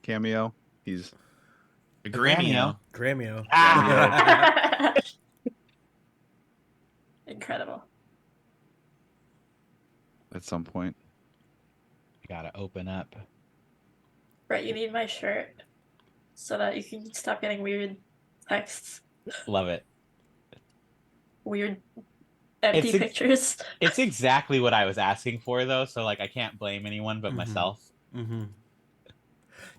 cameo. He's A Grameo. Grameo. Ah. Incredible. at some point. Gotta open up. Right, you need my shirt so that you can stop getting weird texts, Love it. weird empty It's pictures. It's exactly what I was asking for, though. So like, I can't blame anyone but Mhm. myself. Mm-hmm.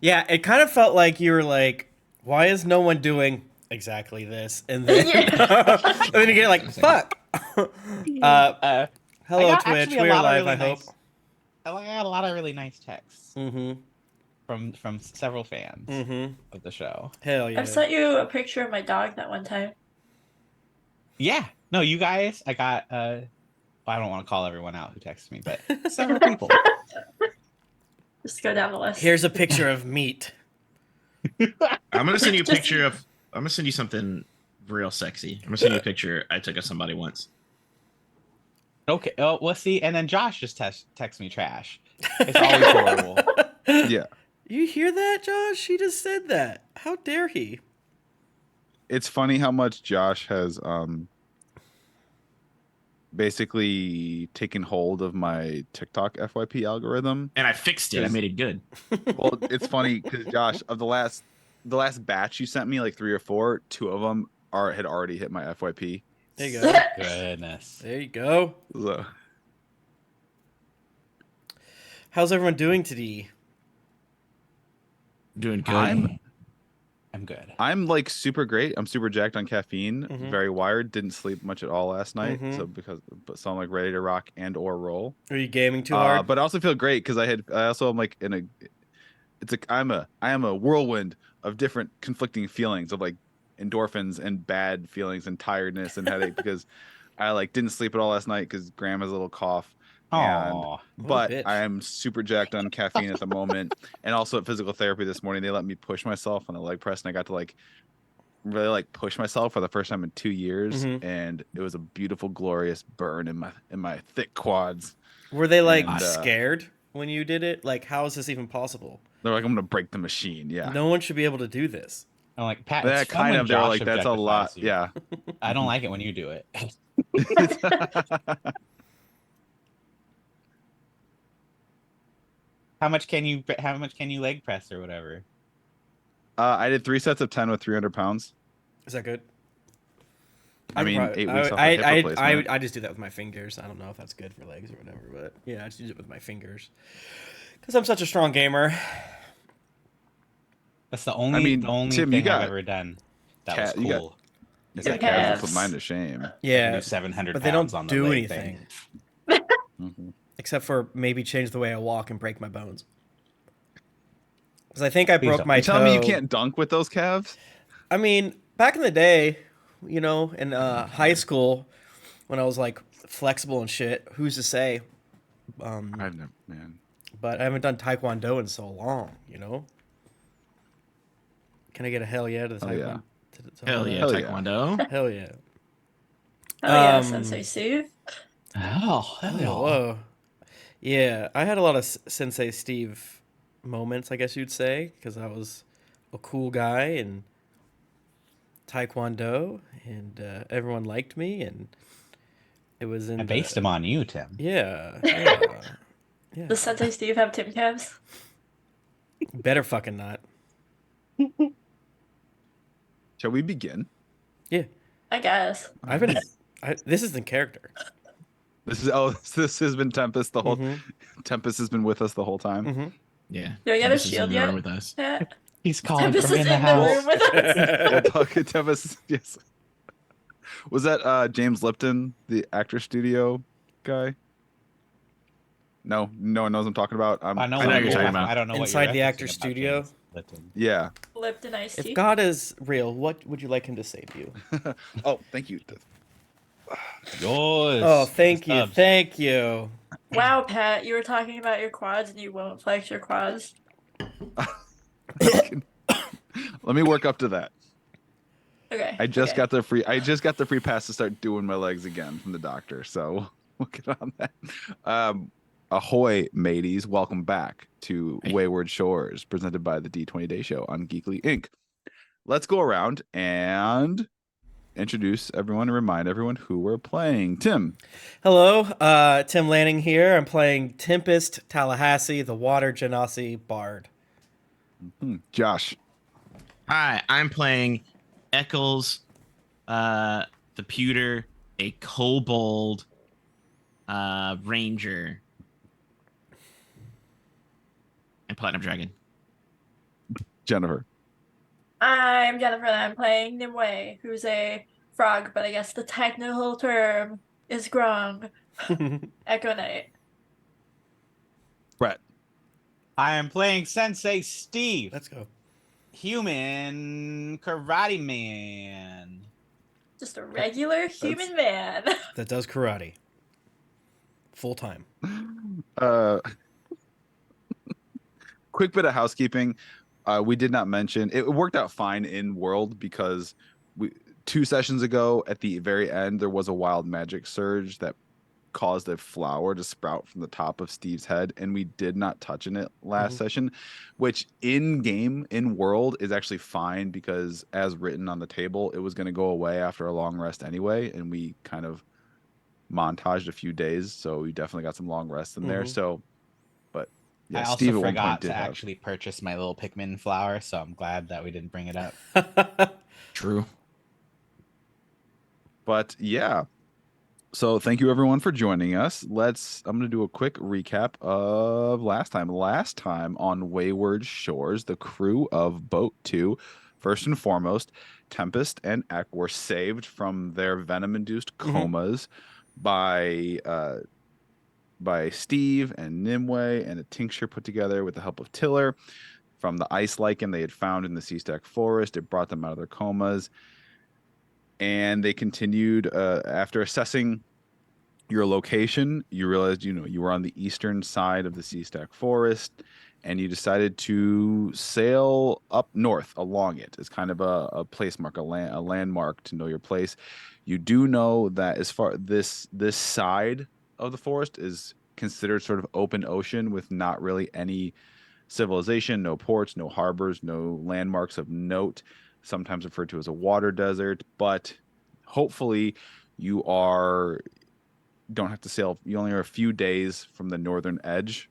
Yeah, it kind of felt like you were like, why is no one doing exactly this? And then, and then you get like, fuck. Hello, I got Twitch. actually a We're lot of live, really I hope. nice- I got a lot of really nice texts Mm-hmm. from several fans Mm-hmm. of the show. Hell yeah. I've sent you a picture of my dog that one time. Yeah, no, you guys. I got. I don't want to call everyone out who texted me, but several people. Just go down the list. Here's a picture of meat. I'm gonna send you a Just- picture of. I'm gonna send you something real sexy. I'm gonna send you a picture I took of somebody once. Okay. Oh, well, see, and then Josh just texts me trash. It's always horrible. Yeah, You hear that, Josh? He just said that. How dare he? it's funny how much Josh has basically taken hold of my TikTok FYP algorithm. And I fixed it. I made it good. Well, it's funny because Josh, of the last batch you sent me, like 3 or 4, 2 of them had already hit my FYP. There you go. Goodness. There you go. So, How's everyone doing today? Doing good. I'm good. I'm like super great. I'm super jacked on caffeine. Mhm. Very wired. Didn't sleep much at all last night. Mhm. So I'm like ready to rock and or roll. Are you gaming too hard? But I also feel great because I also am like I am a whirlwind of different conflicting feelings of like endorphins and bad feelings and tiredness and headache because I like didn't sleep at all last night because Graham has a little cough. Aww. But bitch. I am super jacked on caffeine at the moment. And also at physical therapy this morning, they let me push myself on the leg press, and I got to like really like push myself for the first time in 2 years. Mhm. And it was a beautiful, glorious burn in my thick quads. Were they like and, scared when you did it? Like, how is this even possible? They're like, I'm gonna break the machine. Yeah. No one should be able to do this. I'm like, Pat. Yeah, It's fun kind when of. They're Josh like, that's a lot. objectifies you. Yeah. I don't like it when you do it. How much can you leg press or whatever? I did 3 sets of 10 with 300 pounds. Is that good? I mean, 8 weeks off I, of hip replacement. I just do that with my fingers. I don't know if that's good for legs or whatever, but yeah, I just use it with my fingers because I'm such a strong gamer. That's the only Tim, thing you got I've ever done that cat- was you got- cool. You Some got calves calves. to put mine to shame. Yeah, 700 but they don't pounds on the do leg anything thing. Mhm. except for maybe change the way I walk and break my bones. Because I think I broke don't. my You toe. telling me you can't dunk with those calves? I mean, back in the day, you know, in high school, when I was like flexible and shit, who's to say? I've never, man. But I haven't done Taekwondo in so long, you know? Can I get a hell yeah to the Oh, Taekwondo? yeah. Hell yeah, Hell yeah. Taekwondo. Hell yeah. Oh yeah, Um, Sensei Steve. Oh, hell yeah. Whoa. Yeah, I had a lot of Sensei Steve moments, I guess you'd say, because I was a cool guy and Taekwondo, and everyone liked me, and it was in. I based him on you, Tim. Yeah, yeah, yeah. Does Sensei Steve have Tim calves? Better fucking not. Shall we begin? Yeah, I guess. I've been. This is in character. This has been Tempest the whole. Mhm. Tempest has been with us the whole time. Mm-hmm. Yeah. Do I get a This is in shield the yet? room with us. Pat? He's calling Tempest from is in the in the house. room with us. We'll talk to Tempest. Yes. Was that James Lipton, the actor studio guy? No, no one knows what I'm talking about. I know I know what you're you're talking about. I don't know what Inside you're the referencing actor's about studio? James Lipton. Yeah. Lipton iced tea. If God is real, what would you like him to say to you? Oh, thank you. Yours. Oh, thank you, Subs. thank you. Wow, Pat, you were talking about your quads and you won't flex your quads. Let me work up to that. Okay. I just okay. got the free pass to start doing my legs again from the doctor, so we'll get on that. Ahoy, mateys. Welcome back to Wayward Shores, presented by the D20 Day Show on Geekly Inc. Let's go around and introduce everyone and remind everyone who we're playing. Tim. Hello, Tim Lanning here. I'm playing Tempest Tallahassee, the Water Genasi Bard. Josh. Hi, I'm playing Eccles, the Pewter, a Kobold Ranger, and Platinum Dragon. Jennifer. I'm Jennifer and I'm playing Nimue, who's a frog, but I guess the technical term is Grong. Echo Knight. Brett. I am playing Sensei Steve, Let's go. human karate man. Just a regular human man. That does karate. Full time. Quick bit of housekeeping. We did not mention it worked out fine in world because 2 sessions ago at the very end there was a wild magic surge that caused a flower to sprout from the top of Steve's head, and we did not touch on it last session, which in game in world is actually fine because as written on the table it was going to go away after a long rest anyway, and we kind of montaged a few days, so we definitely got some long rests in there. So but yeah, I also Steve at one forgot point to did have actually purchase my little Pikmin flower, so I'm glad that we didn't bring it up. True. But yeah. So thank you everyone for joining us. I'm going to do a quick recap of last time. Last time on Wayward Shores, the crew of Boat 2, first and foremost, Tempest and Eck were saved from their venom-induced comas by Steve and Nimue and a tincture put together with the help of Tiller from the ice lichen they had found in the Sea Stack Forest. It brought them out of their comas. And they continued after assessing your location. You realized, you were on the eastern side of the Sea Stack Forest, and you decided to sail up north along it. It's kind of a place mark, a landmark to know your place. You do know that as far this side of the forest is considered sort of open ocean with not really any civilization, no ports, no harbors, no landmarks of note, sometimes referred to as a water desert, but hopefully you don't have to sail. You only are a few days from the northern edge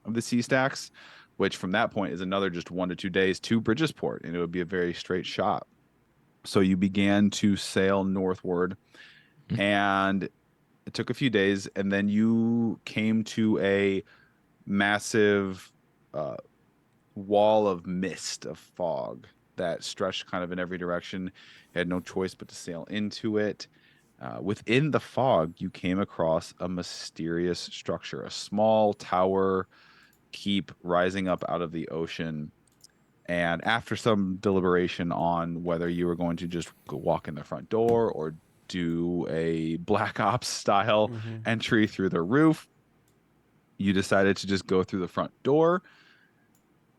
of the Sea Stacks, which from that point is another just 1 to 2 days to Bridgesport, and it would be a very straight shot. So you began to sail northward, and it took a few days, and then you came to a massive wall of mist, of fog that stretched kind of in every direction. You had no choice but to sail into it. Within the fog, you came across a mysterious structure, a small tower keep rising up out of the ocean. And after some deliberation on whether you were going to just go walk in the front door or do a Black Ops style entry through the roof, you decided to just go through the front door.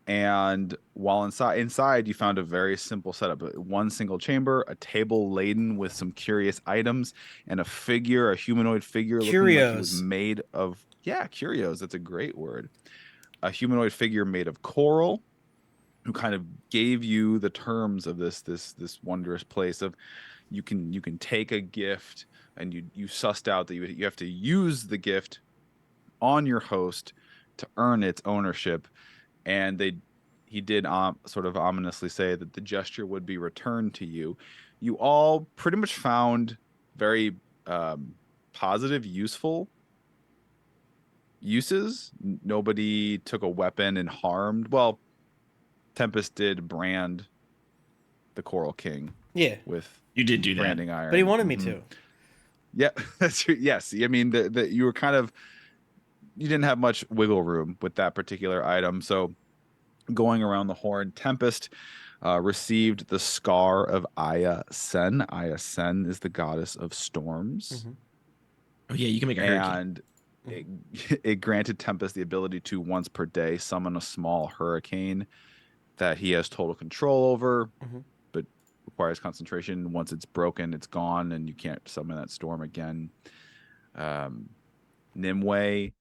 And while inside, you found a very simple setup: one single chamber, a table laden with some curious items, and a humanoid figure looking like it was made of curios. That's a great word. A humanoid figure made of coral, who kind of gave you the terms of this wondrous place of you can take a gift, and you sussed out that you have to use the gift on your host to earn its ownership. And he did sort of ominously say that the gesture would be returned to you. You all pretty much found very positive, useful uses. Nobody took a weapon and harmed. Well, Tempest did brand the Coral King. Yeah. With You did do that. branding iron. But he wanted me to. Yeah, that's true. Yes. I mean, that you were you didn't have much wiggle room with that particular item. So going around the horn, Tempest received the scar of Aya Sen. Aya Sen is the goddess of storms. Oh yeah, you can make a hurricane. And it granted Tempest the ability to once per day summon a small hurricane that he has total control over, but requires concentration. Once it's broken, it's gone, and you can't summon that storm again. Nimue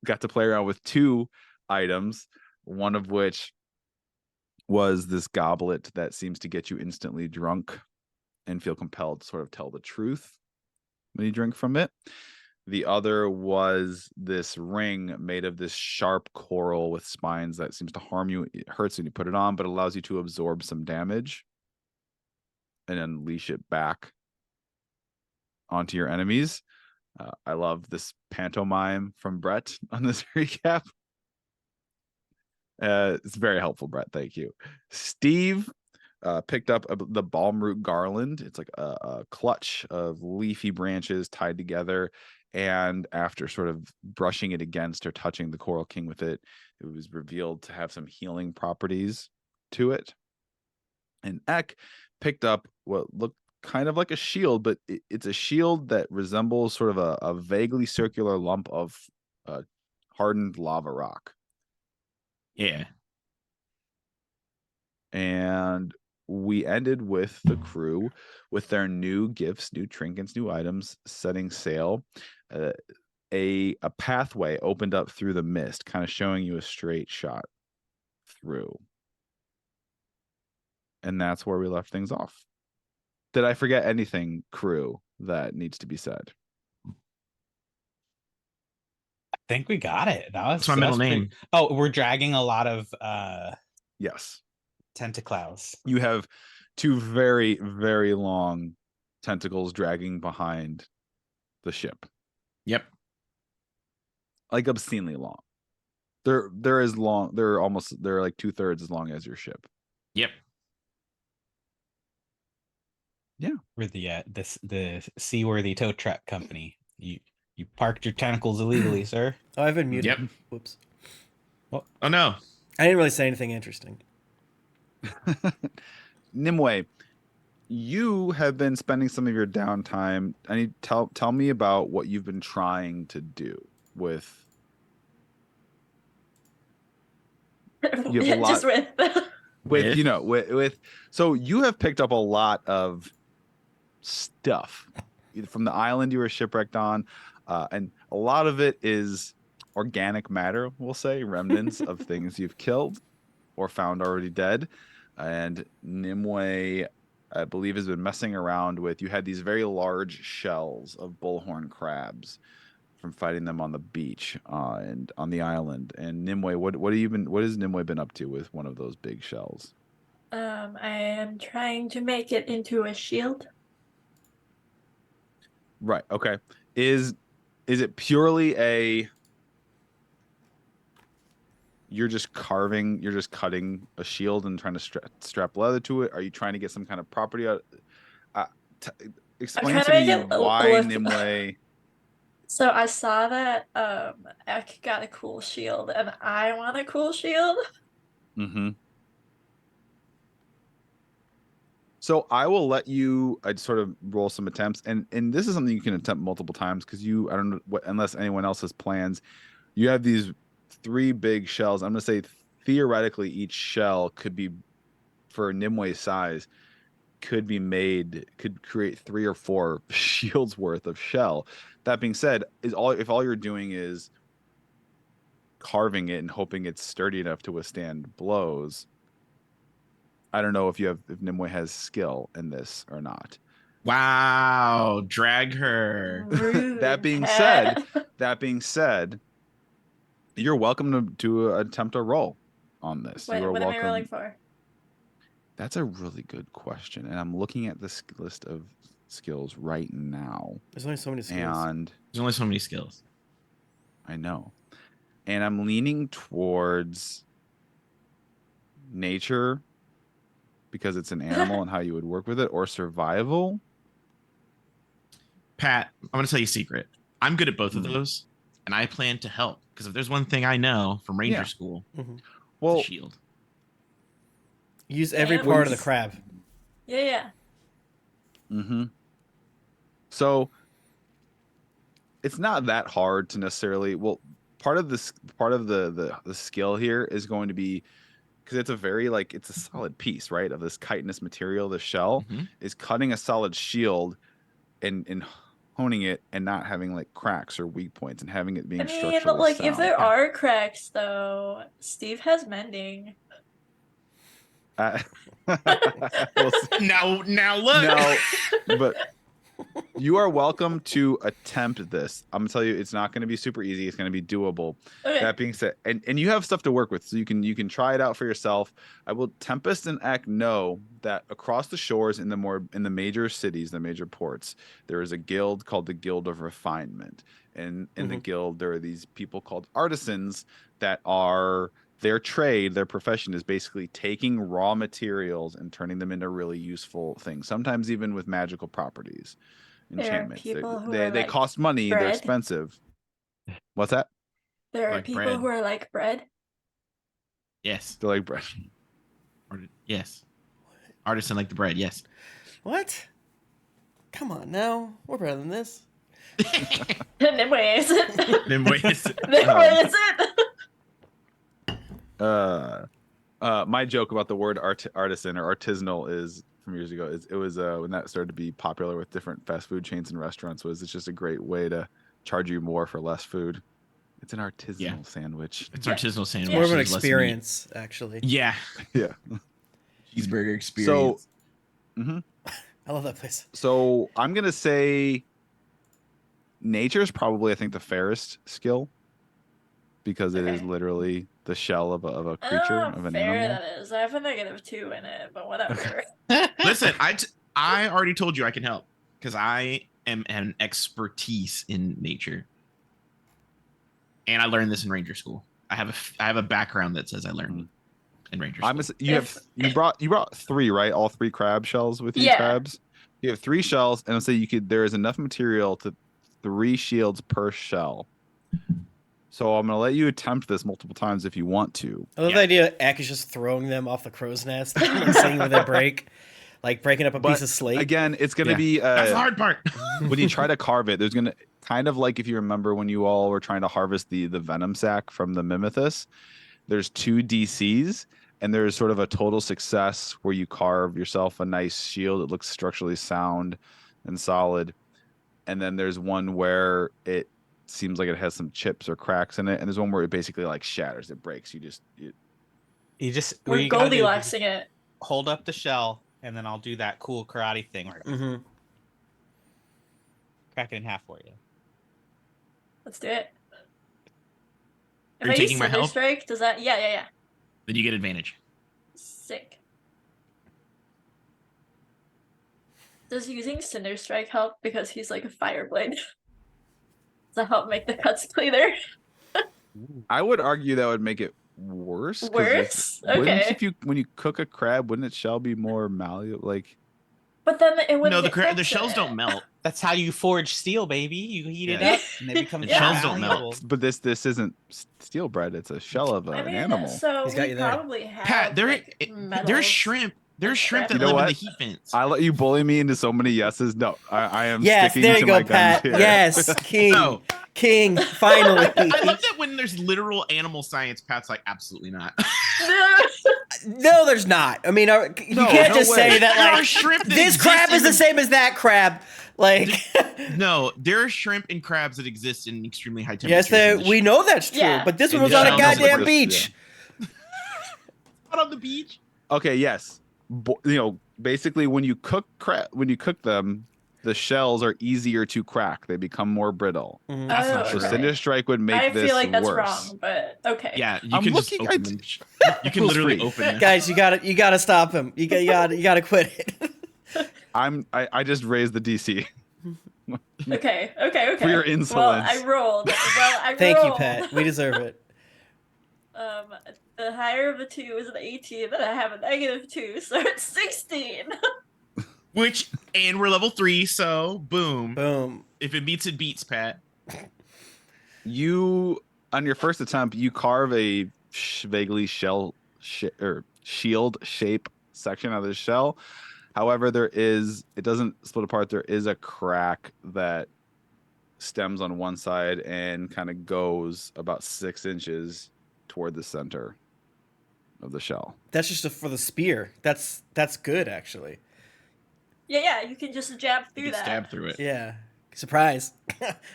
got to play around with 2 items, one of which was this goblet that seems to get you instantly drunk and feel compelled to sort of tell the truth when you drink from it. The other was this ring made of this sharp coral with spines that seems to harm you. It hurts when you put it on, but allows you to absorb some damage and unleash it back onto your enemies. I love this pantomime from Brett on this recap. It's very helpful, Brett. Thank you. Steve picked up the balm root garland. It's like a clutch of leafy branches tied together. And after sort of brushing it against or touching the Coral King with it, it was revealed to have some healing properties to it. And Ek picked up what looked kind of like a shield, but it's a shield that resembles sort of a vaguely circular lump of hardened lava rock. Yeah. And we ended with the crew with their new gifts, new trinkets, new items, setting sail. A pathway opened up through the mist, kind of showing you a straight shot through. And that's where we left things off. Did I forget anything, crew, that needs to be said? I think we got it. That's my middle name. Oh, we're dragging a lot of Yes. tentacles. You have 2 very, very long tentacles dragging behind the ship. Yep. Like obscenely long. They're as long. They're like 2/3 as long as your ship. Yep. We're the seaworthy tow truck company. You parked your tentacles illegally, sir. Oh, I've been muted. Yep. Whoops. Oh no. I didn't really say anything interesting. Nimue, you have been spending some of your downtime. I need tell me about what you've been trying to do with. You have a lot Just with you know with so you have picked up a lot of stuff either from the island you were shipwrecked on, and a lot of it is organic matter, we'll say, remnants of things you've killed or found already dead. And Nimue, I believe, has been messing around with. You had these very large shells of bullhorn crabs from fighting them on the beach and on the island. And Nimue, what has Nimue been up to with one of those big shells? I am trying to make it into a shield. Right. Okay. Is it purely you're just cutting a shield and trying to strap leather to it? Are you trying to get some kind of property out? Explain trying to to make me it why look- Nimue. So I saw that Ek got a cool shield, and I want a cool shield. Mm-hmm. So I will let you. I'd sort of roll some attempts, and this is something you can attempt multiple times because I don't know what, unless anyone else has plans. You have these 3 big shells. I'm gonna say theoretically each shell could be, for Nimue's size, could create 3 or 4 shields worth of shell. That being said, if all you're doing is carving it and hoping it's sturdy enough to withstand blows, I don't know if Nimue has skill in this or not. Wow. Drag her. Rude. That being said, you're welcome to attempt a roll on this. Wait, you are what am I welcome. rolling for? That's a really good question, and I'm looking at this list of skills right now. There's only so many skills. And There's only so many skills. I know. And I'm leaning towards nature because it's an animal and how you would work with it, or survival. Pat, I'm going to tell you a secret. I'm good at both of Mhm. those, and I plan to help. Because if there's one thing I know from Ranger Yeah. School, Mhm. Well, it's a shield. Use every And- part of the crab. Yeah. mm-hmm. So it's not that hard to necessarily. Well, part of the skill here is going to be, because it's a very it's a solid piece, right, of this chitinous material. The shell Mhm. is cutting a solid shield and honing it and not having like cracks or weak points and having it being I mean, structurally like, sound. if there are cracks, though, Steve has mending. We'll see. Now look. No, but you are welcome to attempt this. I'm gonna tell you, it's not gonna be super easy. It's gonna be doable. Okay. That being said, and you have stuff to work with, so you can try it out for yourself. I will. Tempest and Eck know that across the shores in the major cities, the major ports, there is a guild called the Guild of Refinement, and in the guild there are these people called artisans that are their trade, their profession is basically taking raw materials and turning them into really useful things. Sometimes even with magical properties. There are Enchantments. people who They are like cost money. They're bread. expensive. What's that? There are Like people bread. who are like bread. Yes. They're like bread. Yes. Artisan like the bread. Yes. What? Come on now. We're better than this. Then where is it? Then wait. Then where is it? My joke about the word artisan or artisanal is from years ago. It was when that started to be popular with different fast food chains and restaurants. Was it's just a great way to charge you more for less food. It's an artisanal sandwich. It's artisanal sandwich. More of an There's less meat. experience, actually. Yeah. Yeah. Cheeseburger experience. I love that place. So I'm gonna say nature's probably, I think, the fairest skill because it is Okay. literally the shell of a creature, of an fair animal. that is. I have a -2 in it, but whatever. Listen, I already told you I can help because I am an expertise in nature, and I learned this in Ranger School. I have a background that says I learned in Ranger School. You brought 3, right? All 3 crab shells with you, Yeah. crabs. You have 3 shells, and I'll say there is enough material to 3 shields per shell. So I'm gonna let you attempt this multiple times if you want to. I love the idea Eck is just throwing them off the crow's nest and seeing where they break. Like breaking up a piece of slate. Again, it's gonna be That's the hard part. when you try to carve it, there's gonna kind of like if you remember when you all were trying to harvest the venom sac from the Mimethus, there's 2 DCs, and there's sort of a total success where you carve yourself a nice shield that looks structurally sound and solid. And then there's one where it seems like it has some chips or cracks in it, and there's one where it basically like shatters, it breaks. You just We're what you gotta do is Goldilocksing it. hold up the shell, and then I'll do that cool karate thing where I crack it in half for you. Let's do it. Are If you I use taking my Cinder help? Strike, does that? Yeah. Then you get advantage. Sick. Does using Cinder Strike help because he's like a Fireblade? Does that help make the cuts cleaner? I would argue that would make it worse. 'Cause Worse? Wouldn't Okay. when you cook a crab, wouldn't its shell be more malleable? Like, But then it wouldn't. No, the get cracks the in shells it. don't melt. That's how you forge steel, baby. You heat it Yeah. up, and they become The Yeah. shells don't melt. malleable. but this isn't steel bread. It's a shell of I an mean, animal. so He's got we you there. probably have. Pat, like, metals. there's shrimp. There's shrimp that You know live in what? the heat vents. I let you bully me into so many yeses. No, I am Yes, sticking there to you my go, Pat. guns here. Yes, King. No. King, finally. I love that when there's literal animal science, Pat's like, absolutely not. No, there's not. I mean, you can't no just way. say that, There are like, shrimp that this exist crab in is the same as that crab. Like, No, there are shrimp and crabs that exist in extremely high yes, temperatures. we know that's true, Yeah. but this In one was the on a shells, goddamn like, beach. Out on the beach. Okay, yes. Basically, when you cook them, the shells are easier to crack. They become more brittle. Mhm. That's not Oh, true. So okay. Cinder Strike would make I this feel like that's worse. wrong, but okay. Yeah, you I'm can just looking- open them. You can Rules literally free. open them. Guys, you gotta stop him. You gotta quit it. I just raised the DC Okay. for your Well, insolence. I rolled. Thank you, rolled. Pat. We deserve it. The higher of the 2 is an 18, then I have a -2, so it's 16. And we're level 3, so boom. Boom. If it beats, it beats, Pat. You on your first attempt, you carve a vaguely shield shape section of the shell. However, it doesn't split apart. There is a crack that stems on one side and kind of goes about 6 inches toward the center of the shell. That's just for the spear. That's good, actually. Yeah, you can just jab You through can that. stab through it. Yeah. Surprise!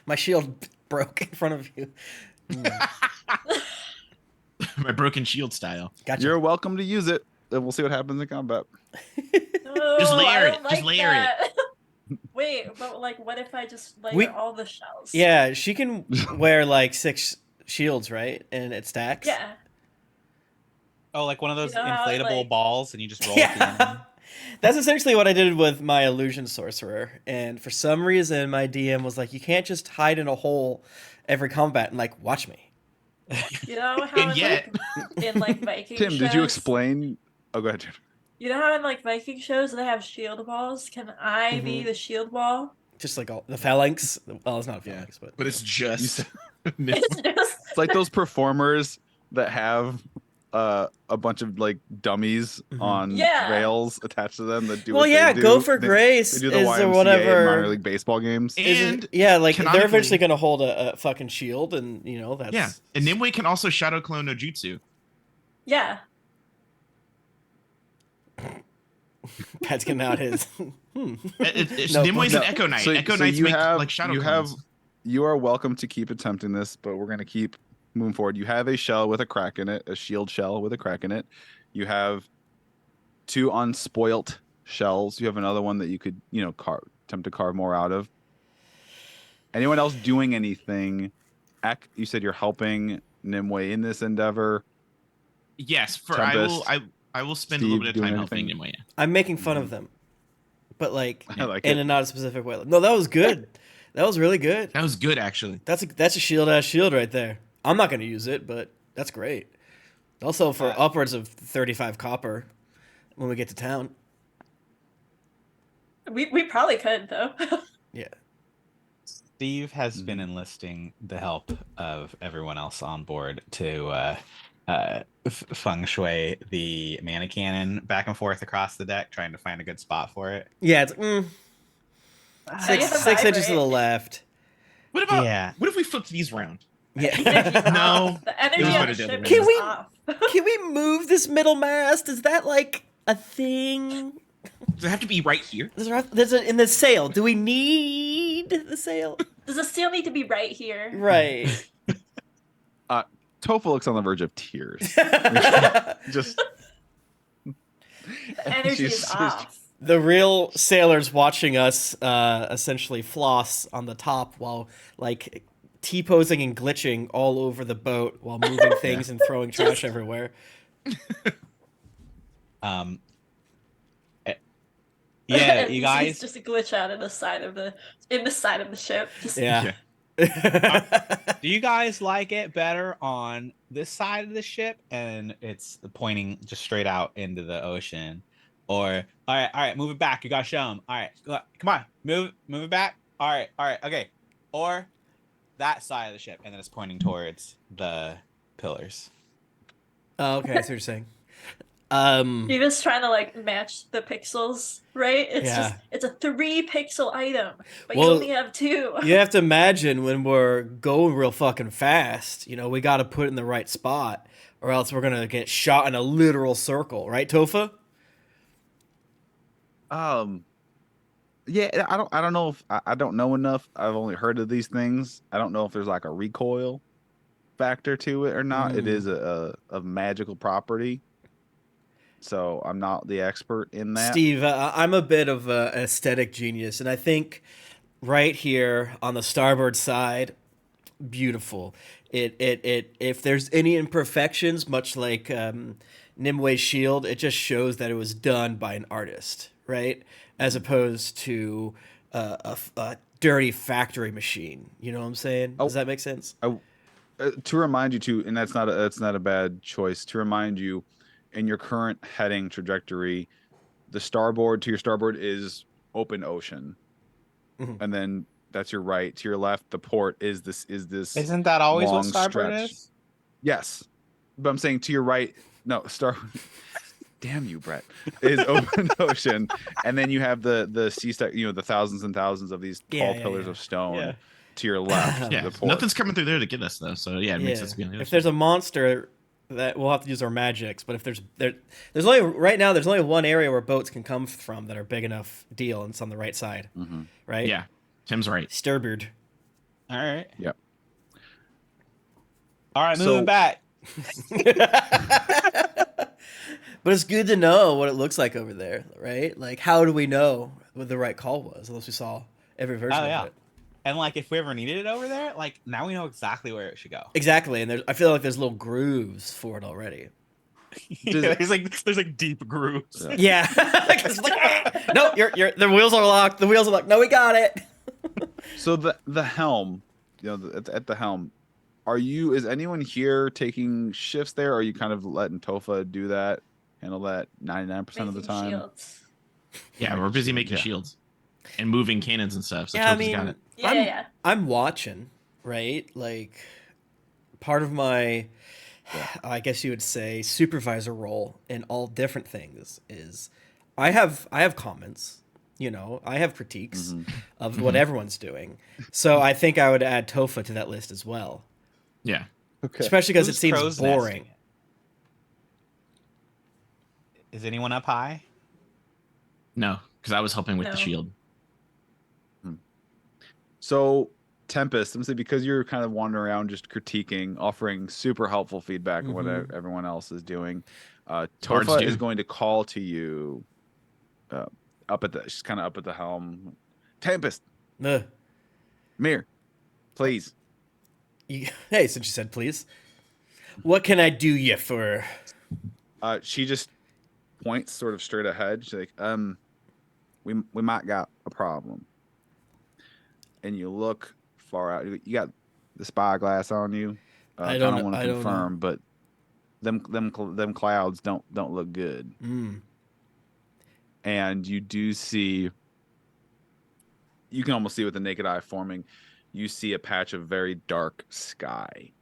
My shield broke in front of you. My broken shield style. Gotcha. You're welcome to use it. And we'll see what happens in combat. No, Just layer I don't it. Just like layer it. that. Wait, but like, what if I just layer We- all the shells? Yeah, she can wear like 6 shields, right? And it stacks. Yeah. Oh, like one of those You know how, inflatable like- balls, and you just roll at the Yeah. end. That's essentially what I did with my illusion sorcerer. And for some reason, my DM was like, "You can't just hide in a hole every combat and like watch me." You know how And yet- in like Viking Tim, shows, did you explain? Oh, go ahead, Tim. You know how in like Viking shows they have shield walls? Can I be Mhm. the shield wall? Just like all the phalanx. Well, it's not a Yeah. phalanx, but But it's You just said- It's just It's like those performers that have a bunch of like dummies Mhm. on Yeah. rails attached to them that do. well, what yeah, they go do. for grace They do the is YMCA or and whatever. minor league baseball games. and Yeah, like they're canonically- eventually gonna hold a fucking shield, and you know that's yeah. And Nimue can also shadow clone no jutsu. yeah. Pat's getting out his. It's No, Nimue's no. an Echo Knight. So- Echo so Knights you make have- like shadow you have- clones. You are welcome to keep attempting this, but we're gonna keep moving forward. You have a shell with a crack in it, a shield shell with a crack in it. You have 2 unspoilt shells. You have another one that you could, attempt to carve more out of. Anyone else doing anything? Ek, you said you're helping Nimue in this endeavor. Yes, for Tempest, I will spend Steve a little bit of doing time helping anything? Nimue. I'm making fun of them, but like I like in it. a not a specific way. No, that was good. That was really good. That was good, actually. That's a shield ass shield right there. I'm not gonna use it, but that's great. Also for upwards of 35 copper when we get to town. We probably could though. Yeah. Steve has been enlisting the help of everyone else on board to feng shui the mana cannon back and forth across the deck, trying to find a good spot for it. Yeah, it's How do you six vibrate? inches to the left. What about Yeah. what if we flipped these around? Yeah. No. The energy It was on what the it did. ship Can is we- off. Can we move this middle mast? Is that like a thing? Does it have to be right here? In the sail. Do we need the sail? Does the steel need to be right here? Right. Tofa looks on the verge of tears. Just The energy She's- is off. The real sailors watching us essentially floss on the top while like T-posing and glitching all over the boat while moving things and throwing trash everywhere. Yeah, NPCs you guys. just a glitch out in the side of the ship. Just Yeah. Do you guys like it better on this side of the ship and it's pointing just straight out into the ocean, or all right, move it back. You gotta show them. All right, come on, move it back. All right, okay, or that side of the ship, and then it's pointing towards the pillars. Oh, okay, I see what you're saying. You're just trying to like match the pixels, right? It's Yeah. just it's a 3-pixel item, but Well, you only have 2. You have to imagine when we're going real fucking fast, we got to put it in the right spot, or else we're gonna get shot in a literal circle, right, Tofa? yeah, I don't know if I don't know enough. I've only heard of these things. I don't know if there's like a recoil factor to it or not. It is a magical property, so I'm not the expert in that. Steve, I'm a bit of an aesthetic genius, and I think right here on the starboard side, beautiful. It if there's any imperfections, much like Nimue's shield, it just shows that it was done by an artist, right? As opposed to a dirty factory machine. You know what I'm saying? Does that make sense? To remind you too, and that's not a bad choice. To remind you, in your current heading trajectory, the starboard to your starboard is open ocean, and then that's your right. To your left, the port is this. Isn't that always what long starboard stretch. is? Yes, but I'm saying to your right. No, Damn you, Brett. Is open ocean, and then you have the sea stack. The thousands and thousands of these tall pillars of stone Yeah. to your left. Yeah, the port. nothing's coming through there to get us though. So yeah, it makes sense to be on the other If side. there's a monster, that we'll have to use our magics. But if there's only right now there's only one area where boats can come from that are big enough deal, and it's on the right side, right? Yeah. Tim's right. Starboard. All right. Yep. All right, So- moving back. But it's good to know what it looks like over there, right? Like, how do we know what the right call was unless we saw every version Oh, of yeah. it? And like, if we ever needed it over there, like now we know exactly where it should go. Exactly, and I feel like there's little grooves for it already. Yeah, there's like deep grooves. Yeah. Yeah. It's like, no, the wheels are locked. The wheels are locked. No, we got it. So the helm, at the helm, is anyone here taking shifts there? Or are you kind of letting Tofa do that, handle that 99% of the Making time? shields. Yeah, we're busy making Yeah. shields and moving cannons and stuff. So Yeah, I Tofa's got mean, it. Yeah. I'm watching, right? Like, part of my, I guess you would say, supervisor role in all different things is, I have comments. You know, I have critiques of what everyone's doing. So I think I would add Tofa to that list as well, Yeah. Okay. especially because it Who's seems crow's boring. nesting? Is anyone up high? No, because I was helping with the No. shield. So Tempest, I'm saying because you're kind of wandering around just critiquing, offering super helpful feedback on what everyone else is doing. Guards Tofa do. is going to call to you she's kind of up at the helm. Tempest, Ugh. Mir, please. Hey, since you said please, what can I do you for? She just points sort of straight ahead. She's like, we might got a problem. And you look far out. You got the spyglass on you. I don't want I to don't know. confirm, but them clouds don't look good. Mm. And you do see. You can almost see with the naked eye forming. You see a patch of very dark sky.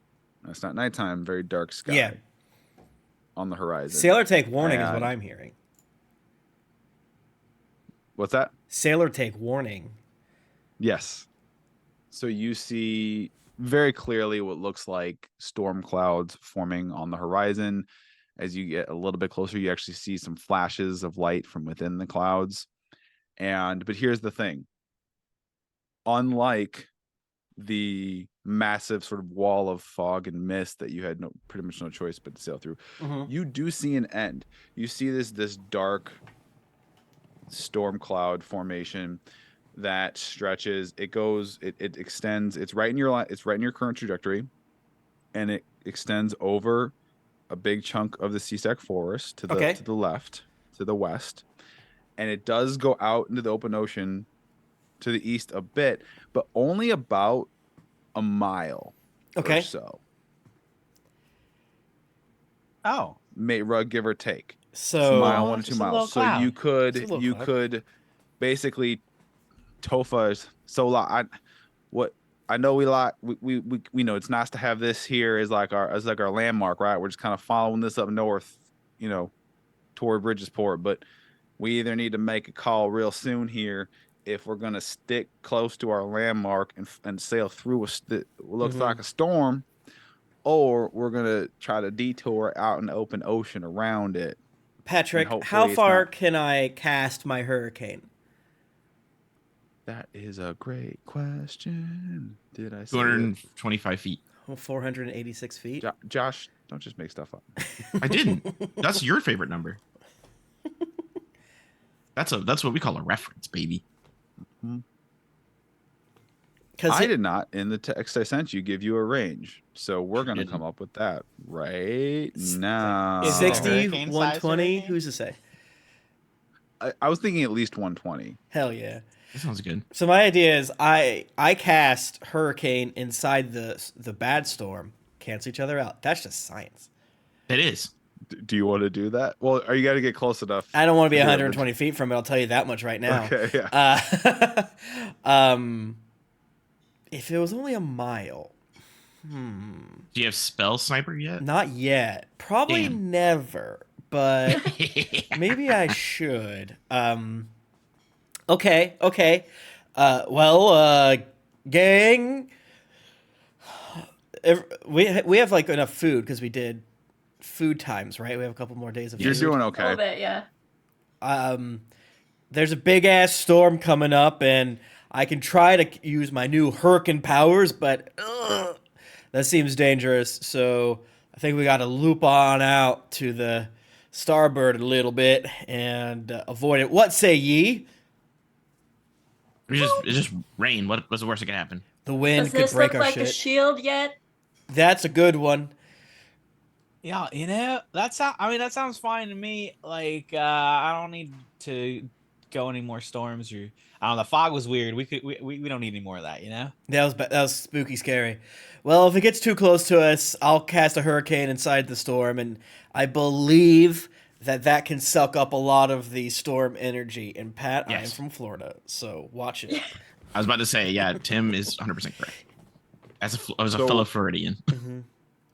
It's not nighttime. Very dark sky. Yeah. On the horizon. Sailor take warning is what And- I'm hearing. What's that? Sailor take warning. Yes. So you see very clearly what looks like storm clouds forming on the horizon. As you get a little bit closer, you actually see some flashes of light from within the clouds. But here's the thing. Unlike the massive sort of wall of fog and mist that you had pretty much no choice but to sail through, you do see an end. You see this dark storm cloud formation that stretches. It extends. It's right in your line. It's right in your current trajectory, and it extends over a big chunk of the Seastack Forest to the left, to the west, and it does go out into the open ocean to the east a bit, but only about a mile or so. Oh, Give or take. So Mile, Oh, 1 to just 2 a little miles. So cloud. you could It's a little cloud. basically Tofa's so like I know we know it's nice to have this here as like our landmark, right? We're just kind of following this up north, toward Bridgesport, but we either need to make a call real soon here if we're gonna stick close to our landmark and sail through what looks like a storm, or we're gonna try to detour out in the open ocean around it. Patrick, hopefully how it's far not- can I cast my hurricane? That is a great question. Did I say 225 feet. 486 feet. Josh, don't just make stuff up. I didn't. That's your favorite number. That's what we call a reference, baby. I did not, in the text I sent you, give you a range. So we're going to didn't. come up with that right now. Is it a 60, hurricane-sized 120. hurricane? Who's to say? I was thinking at least 120. Hell yeah. That sounds good. So my idea is I cast hurricane inside the bad storm, cancel each other out. That's just science. It is. Do you want to do that? Well, you got to get close enough. I don't want to be Yeah, 120 feet from it. I'll tell you that much right now. Okay, yeah. If it was only a mile, Do you have spell sniper yet? not yet. Probably Damn. never, but maybe I should. Okay. Gang. We have like enough food because we did food times, right? We have a couple more days of You're food. doing A okay. little bit, yeah. There's a big ass storm coming up, and I can try to use my new hurricane powers, but that seems dangerous. So I think we got to loop on out to the starboard a little bit and avoid it. What say ye? It's just rain. What's the worst that could happen? The wind Does could this break look our like a shit. shield yet? That's a good one. Yeah, that sounds fine to me. Like, I don't need to go any more storms, or I don't know. The fog was weird. We don't need any more of that, you know? That was spooky scary. Well, if it gets too close to us, I'll cast a hurricane inside the storm, and I believe that can suck up a lot of the storm energy. And Pat, I am Yes. from Florida, so watch it. I was about to say, yeah, Tim is 100% correct. As a So- fellow Floridian.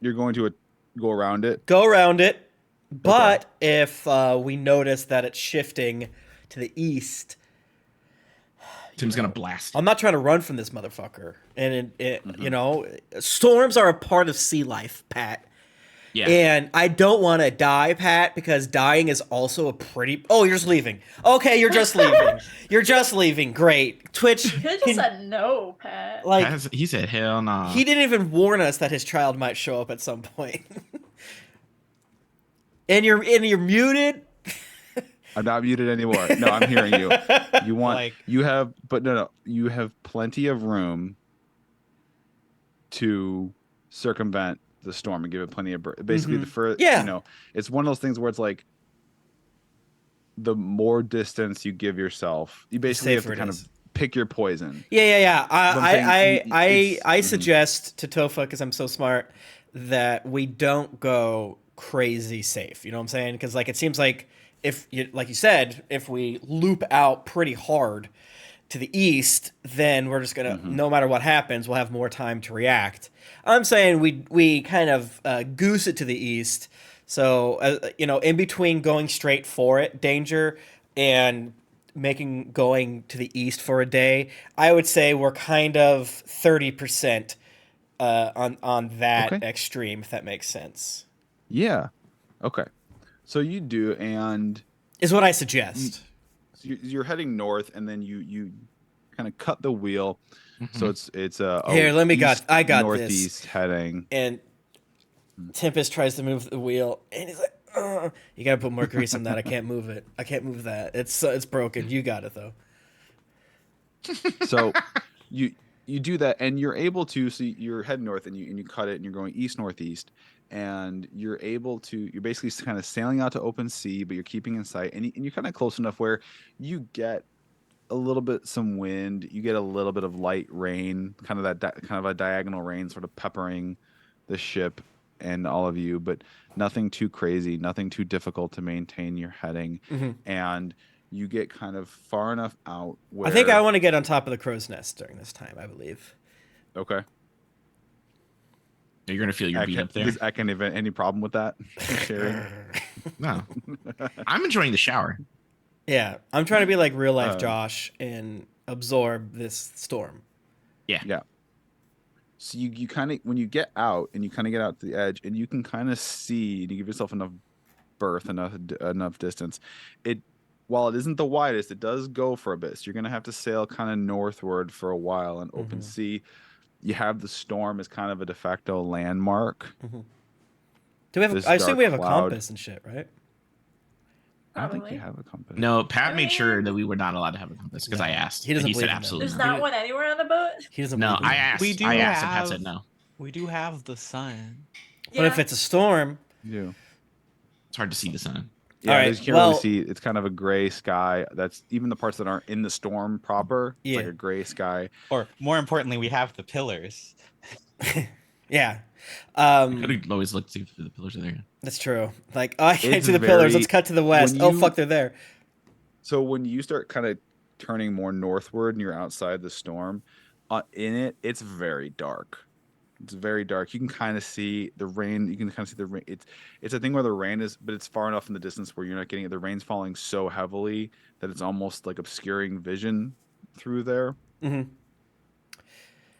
You're going to go around it. Go around it, but if we notice that it's shifting to the east, Tim's gonna blast. I'm not trying to run from this motherfucker. And you know, storms are a part of sea life, Pat. Yeah. And I don't want to die, Pat, because dying is also a pretty. Oh, you're just leaving. Okay, you're just leaving. You're just leaving. Great. Twitch. You could have just said no, Pat. Like, He said, hell no. he didn't even warn us that his child might show up at some point. and you're muted. I'm not muted anymore. No, I'm hearing you. You want Like- you have, but no, you have plenty of room to circumvent the storm and give it plenty of basically the first. Yeah. You know, it's one of those things where it's like the more distance you give yourself, you basically have safer to it kind is. of pick your poison. Yeah. I'm saying I it's- suggest to Tofa, because I'm so smart, that we don't go crazy safe. You know what I'm saying? Because like it seems like like you said, if we loop out pretty hard to the east, then we're just gonna, no matter what happens, we'll have more time to react. I'm saying we kind of goose it to the east. So you know, in between going straight for it, danger, and going to the east for a day, I would say we're kind of 30% on that Okay. extreme, if that makes sense. Yeah. Okay. So you do, and Is what I suggest. you're heading north, and then you kind of cut the wheel. So it's Here, let me I got this. northeast heading. And Tempest tries to move the wheel, and he's like, "Ugh." You gotta put more grease on that. I can't move it. I can't move that. It's broken. You got it though. So you do that, and you're able to. So you're heading north, and you cut it, and you're going east northeast, and you're able to. You're basically kind of sailing out to open sea, but you're keeping in sight, and you're kind of close enough where you get a little bit some wind. You get a little bit of light rain, kind of that kind of a diagonal rain, sort of peppering the ship and all of you, but nothing too crazy, nothing too difficult to maintain your heading, and you get kind of far enough out where I think I want to get on top of the crow's nest during this time. I believe. Okay. You're gonna feel your beat up there. Does Ekin have any problem with that? Sharing? No. I'm enjoying the shower. Yeah, I'm trying to be like real life Uh, Josh and absorb this storm. Yeah. So you kind of, when you get out and you kind of get out to the edge, and you can kind of see, and you give yourself enough berth, enough distance. While it isn't the widest, it does go for a bit. So you're gonna have to sail kind of northward for a while in open sea. You have the storm as kind of a de facto landmark. Do we have? This I assume dark we have a cloud. compass and shit, right? I don't think Probably. you have a compass. No, Pat made sure that we were not allowed to have a compass because No, I asked. he doesn't and he said believe in that. absolutely There's not. not one anywhere on the boat. He doesn't. No, believe in I that. asked. We do I asked, and Pat have- said no. We do have the sun. But if it's a storm, You. It's hard to see the sun. Yeah, All right, you can't well- really see. It's kind of a gray sky. That's even the parts that aren't in the storm proper. It's like Yeah. a gray sky. Or more importantly, we have the pillars. yeah. Could always look to see if the pillars are there. That's true. Like, oh, I can't It's see the pillars. very- Let's cut to the west. when Oh you- fuck, they're there. So when you start kind of turning more northward and you're outside the storm, in it, it's very dark. It's very dark. You can kind of see the rain. You can kind of see the rain. It's a thing where the rain is, but it's far enough in the distance where you're not getting it. The rain's falling so heavily that it's almost like obscuring vision through there. hmm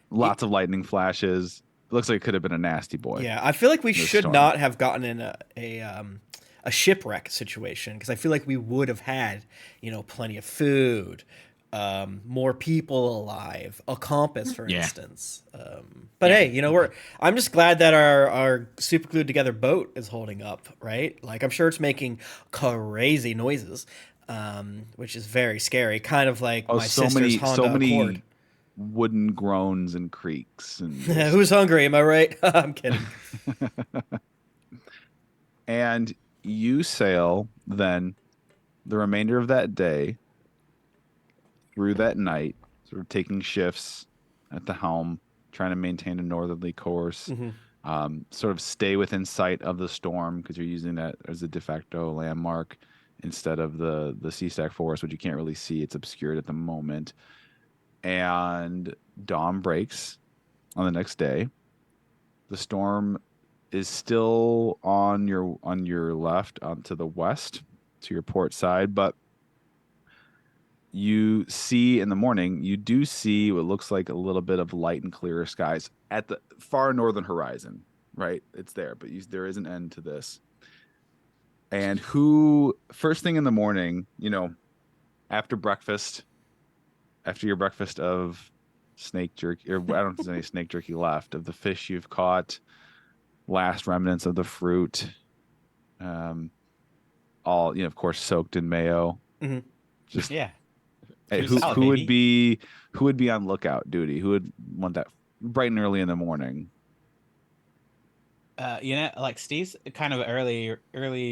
Lots of lightning flashes. It looks like it could have been a nasty boy. Yeah, I feel like we The should storm. not have gotten in a shipwreck situation because I feel like we would have had, you know, plenty of food, more people alive, a compass, for Yeah. instance. But hey, you know, I'm just glad that our super glued together boat is holding up, right? Like, I'm sure it's making crazy noises, which is very scary. Kind of like Oh, my sister's Honda Accord. wooden groans and creaks and Who's hungry? Am I right? I'm kidding. and you sail then the remainder of that day through that night, sort of taking shifts at the helm, trying to maintain a northerly course, sort of stay within sight of the storm because you're using that as a de facto landmark instead of the sea stack forest, which you can't really see. It's obscured at the moment. And dawn breaks on the next day. The storm is still on your left, to the west, to your port side, but you see in the morning, you do see what looks like a little bit of light and clearer skies at the far northern horizon, right? It's there, but there is an end to this. And first thing in the morning, you know, after your breakfast of snake jerky, or I don't think there's any snake jerky left, of the fish you've caught, last remnants of the fruit, all, you know, of course, soaked in mayo. Just Yeah. Hey, Fruit salad, who would baby. be on lookout duty? Who would want that bright and early in the morning? You know, like Steve's kind of early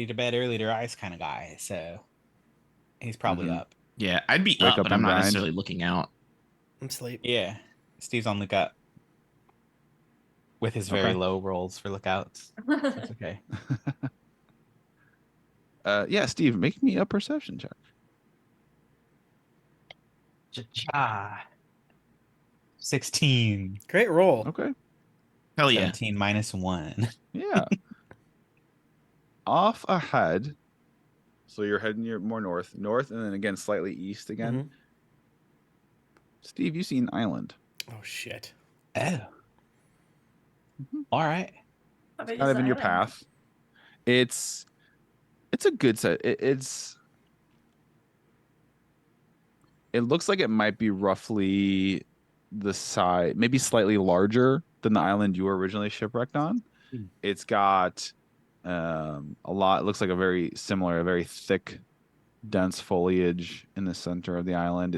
to bed, early to rise kind of guy, so he's probably up. Yeah, I'd be Wake up, up but and I'm not grind. necessarily looking out. I'm asleep. Yeah, Steve's on lookout with his very Okay. low rolls for lookouts. That's okay. Yeah, Steve, make me a perception check. Cha-cha. 16. Great roll. Okay. Hell yeah. 17 minus 1. Yeah. Off ahead. So you're heading more north, and then again slightly east again. Steve, you see an island. Oh shit. Oh. All right. Kind of in your path. It's a good set. It looks like it might be roughly the size, maybe slightly larger than the island you were originally shipwrecked on. It's got a lot. It looks like a very thick, dense foliage in the center of the island.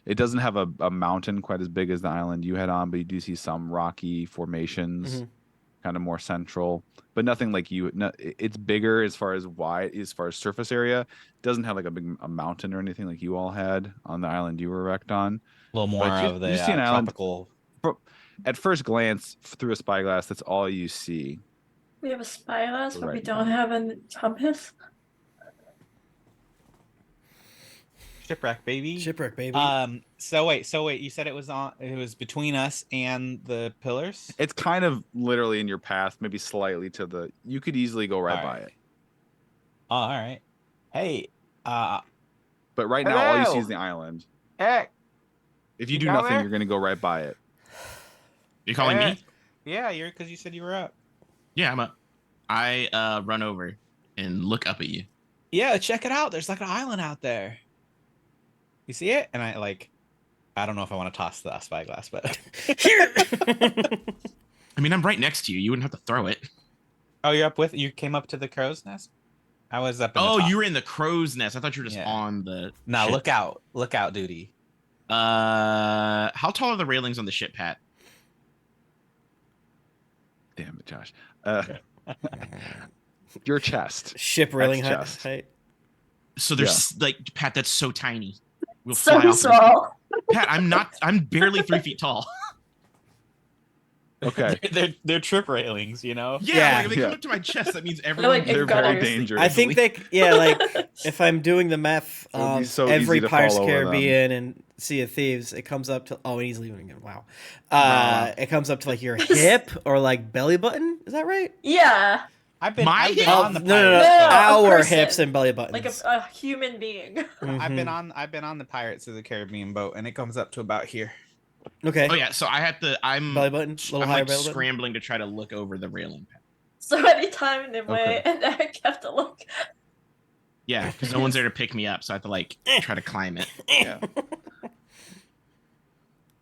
It doesn't have a mountain quite as big as the island you had on, but you do see some rocky formations, kind of more central, but nothing like it's bigger as far as surface area. It doesn't have like a mountain or anything like you all had on the island you were wrecked on. A little more But of the you see an island, tropical. at first glance through a spyglass, that's all you see. We have a spyglass, but we Right. don't have a compass. Shipwreck, baby. Shipwreck, baby. So wait. You said it was between us and the pillars? It's kind of literally in your path, maybe slightly you could easily go right by it. Oh, all right. Hey, But right now, all you see Hello. is the island. hey. If you do You nothing, there? you're going to go right by it. You calling me? Yeah, because you said you were up. Yeah, I'm up. I run over and look up at you. Yeah, check it out. There's like an island out there. You see it? And I don't know if I want to toss the spyglass, but I mean, I'm right next to you. You wouldn't have to throw it. oh, you came up to the crow's nest? I was up in the Oh, top. you were in the crow's nest. I thought you were just Yeah. on the No, ship. look out duty. How tall are the railings on the ship, Pat? Damn it, Josh. Your chest. Ship railing chest. height. So there's like, Pat, that's so tiny. We'll So fly off. small. Pat, I'm barely 3 feet tall. Okay. They're trip railings, you know. Yeah, like if they Yeah. come up to my chest, that means everyone. like They're got very it. dangerous. I think like if I'm doing the math It would be on so every easy to Pirates of fall the over them. Caribbean and Sea of Thieves, it comes up to and he's leaving again. Wow. Wow. It comes up to like your hip or like belly button. Is that right? Yeah, I've been My on hip? the no, pirates. a Our person. hips and belly buttons. like a human being. I've been Mhm. on the Pirates of the Caribbean boat, and it comes up to about here. Okay. Oh yeah, so I'm Belly button, little I'm higher like belly button. scrambling to try to look over the railing. So anytime Nimue Okay. and I have to look. Yeah, because no one's there to pick me up, so I have to like try to climb it. Yeah.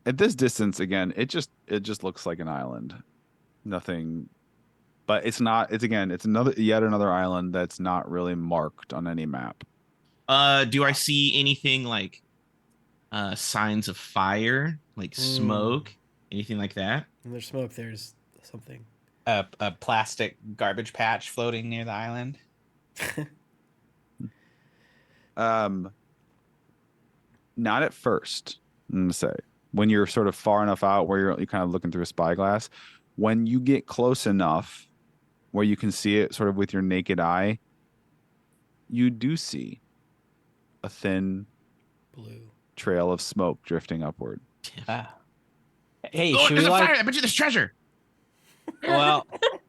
At this distance, again, it just looks like an island. Nothing, but it's not. It's again, it's yet another island that's not really marked on any map. Do I see anything like signs of fire, like smoke, anything like that? When there's smoke, there's something. A plastic garbage patch floating near the island. Not at first, I'm gonna say. When you're sort of far enough out where you're kind of looking through a spyglass, when you get close enough where you can see it sort of with your naked eye, you do see a thin Blue. trail of smoke drifting upward. Ah. Hey, Oh, should there's we a like? fire! I bet you there's treasure. Well,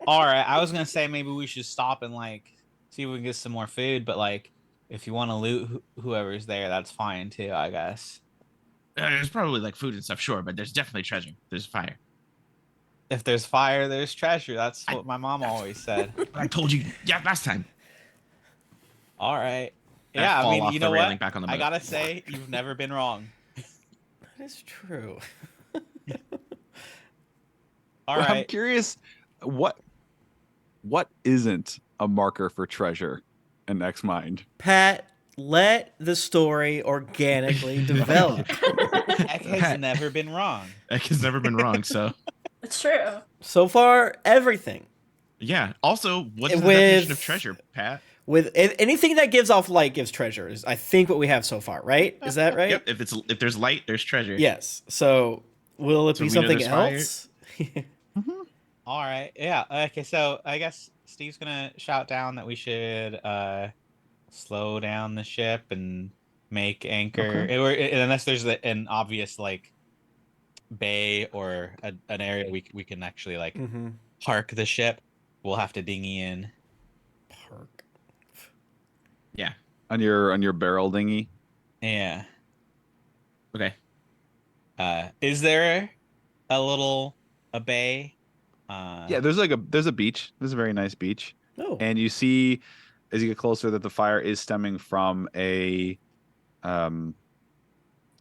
all right. I was gonna say maybe we should stop and like see if we can get some more food, but like if you want to loot whoever's there, that's fine too, I guess. There's probably like food and stuff, sure, but there's definitely treasure. There's fire. If there's fire, there's treasure. That's what my mom always said. But I told you, yeah, last time. All right. I Yeah, I fall mean, off you the know railing what? back on the I boat. gotta say, you've never been wrong. That is true. All Well, I'm right. curious, what isn't a marker for treasure in X Mind? Pat, let the story organically develop. Heck has never been wrong. Ek has never been wrong, so It's true. So far, everything. yeah. Also, what's the With- definition of treasure, Pat? With anything that gives off light gives treasure is I think what we have so far, right? Is that right? Yep. If there's light, there's treasure. Yes. So will it So be we know something there's fire? else? All right. Yeah. Okay. So I guess Steve's gonna shout down that we should slow down the ship and make anchor, unless there's an obvious like bay or an area we can actually like Mm-hmm. park the ship. We'll have to dinghy in. Park. Yeah. On your barrel dinghy? Yeah. Okay. Is there a bay? Yeah, there's a beach. There's a very nice beach. Oh. And you see as you get closer that the fire is stemming from a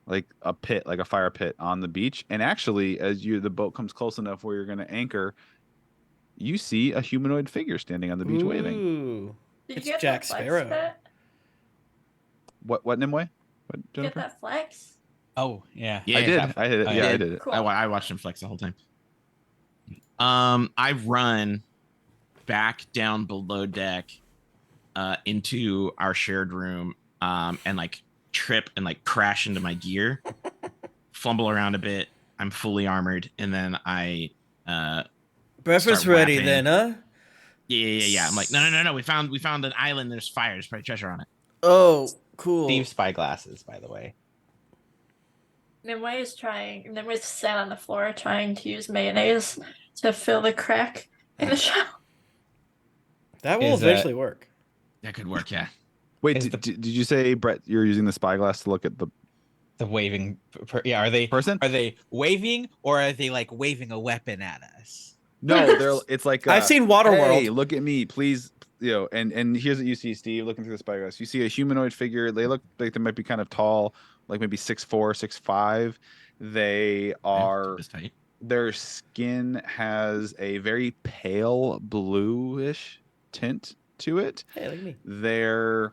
like a pit, like a fire pit on the beach. And actually, as the boat comes close enough where you're going to anchor, you see a humanoid figure standing on the beach waving. Ooh. Did It's you get Jack that flex, Sparrow. Pat? What Nimue? What, Did you get Jennifer? that flex? Oh yeah. Yeah, I did. That- I did. oh, Yeah, yeah. I did it. Cool. I watched him flex the whole time. I run back down below deck into our shared room and like trip and like crash into my gear, fumble around a bit. I'm fully armored, and then I Breakfast start ready whapping. then, huh? yeah. I'm like, no. We found an island. There's fire. There's probably treasure on it. Oh, cool. Steve's spyglasses, by the way. Nimue sat on the floor trying to use mayonnaise to fill the crack in the shell. That will Is, eventually work. That could work. Yeah. Wait, Is did you say, Brett, you're using the spyglass to look at the The waving. Yeah. Are they person? Are they waving or are they like waving a weapon at us? No, it's like I've seen Waterworld. Hey, look at me, please. And here's what you see, Steve, looking through the spyglass. You see a humanoid figure. They look like they might be kind of tall, like maybe 6'4", 6'5". They are. Keep this tight. Their skin has a very pale bluish tint to it. Hey, look at me. They're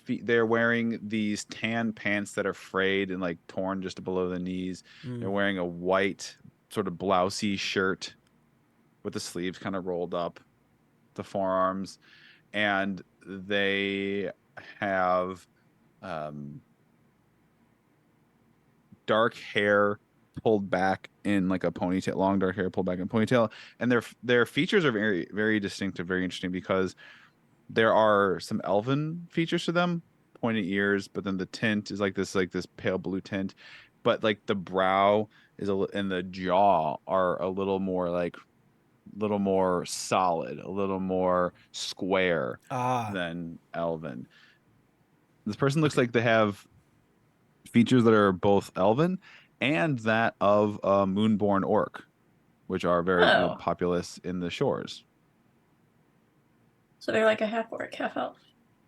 they're wearing these tan pants that are frayed and like torn just below the knees. They're wearing a white sort of blousey shirt with the sleeves kind of rolled up, the forearms, and they have dark hair pulled back in like a ponytail, long dark hair pulled back in a ponytail, and their features are very, very distinctive, very interesting because there are some elven features to them, pointed ears, but then the tint is like this pale blue tint, but like the brow is and the jaw are a little more solid, a little more square than elven. This person looks like they have features that are both elven and that of a moonborn orc, which are very populous in the shores. So they're like a half orc, half elf.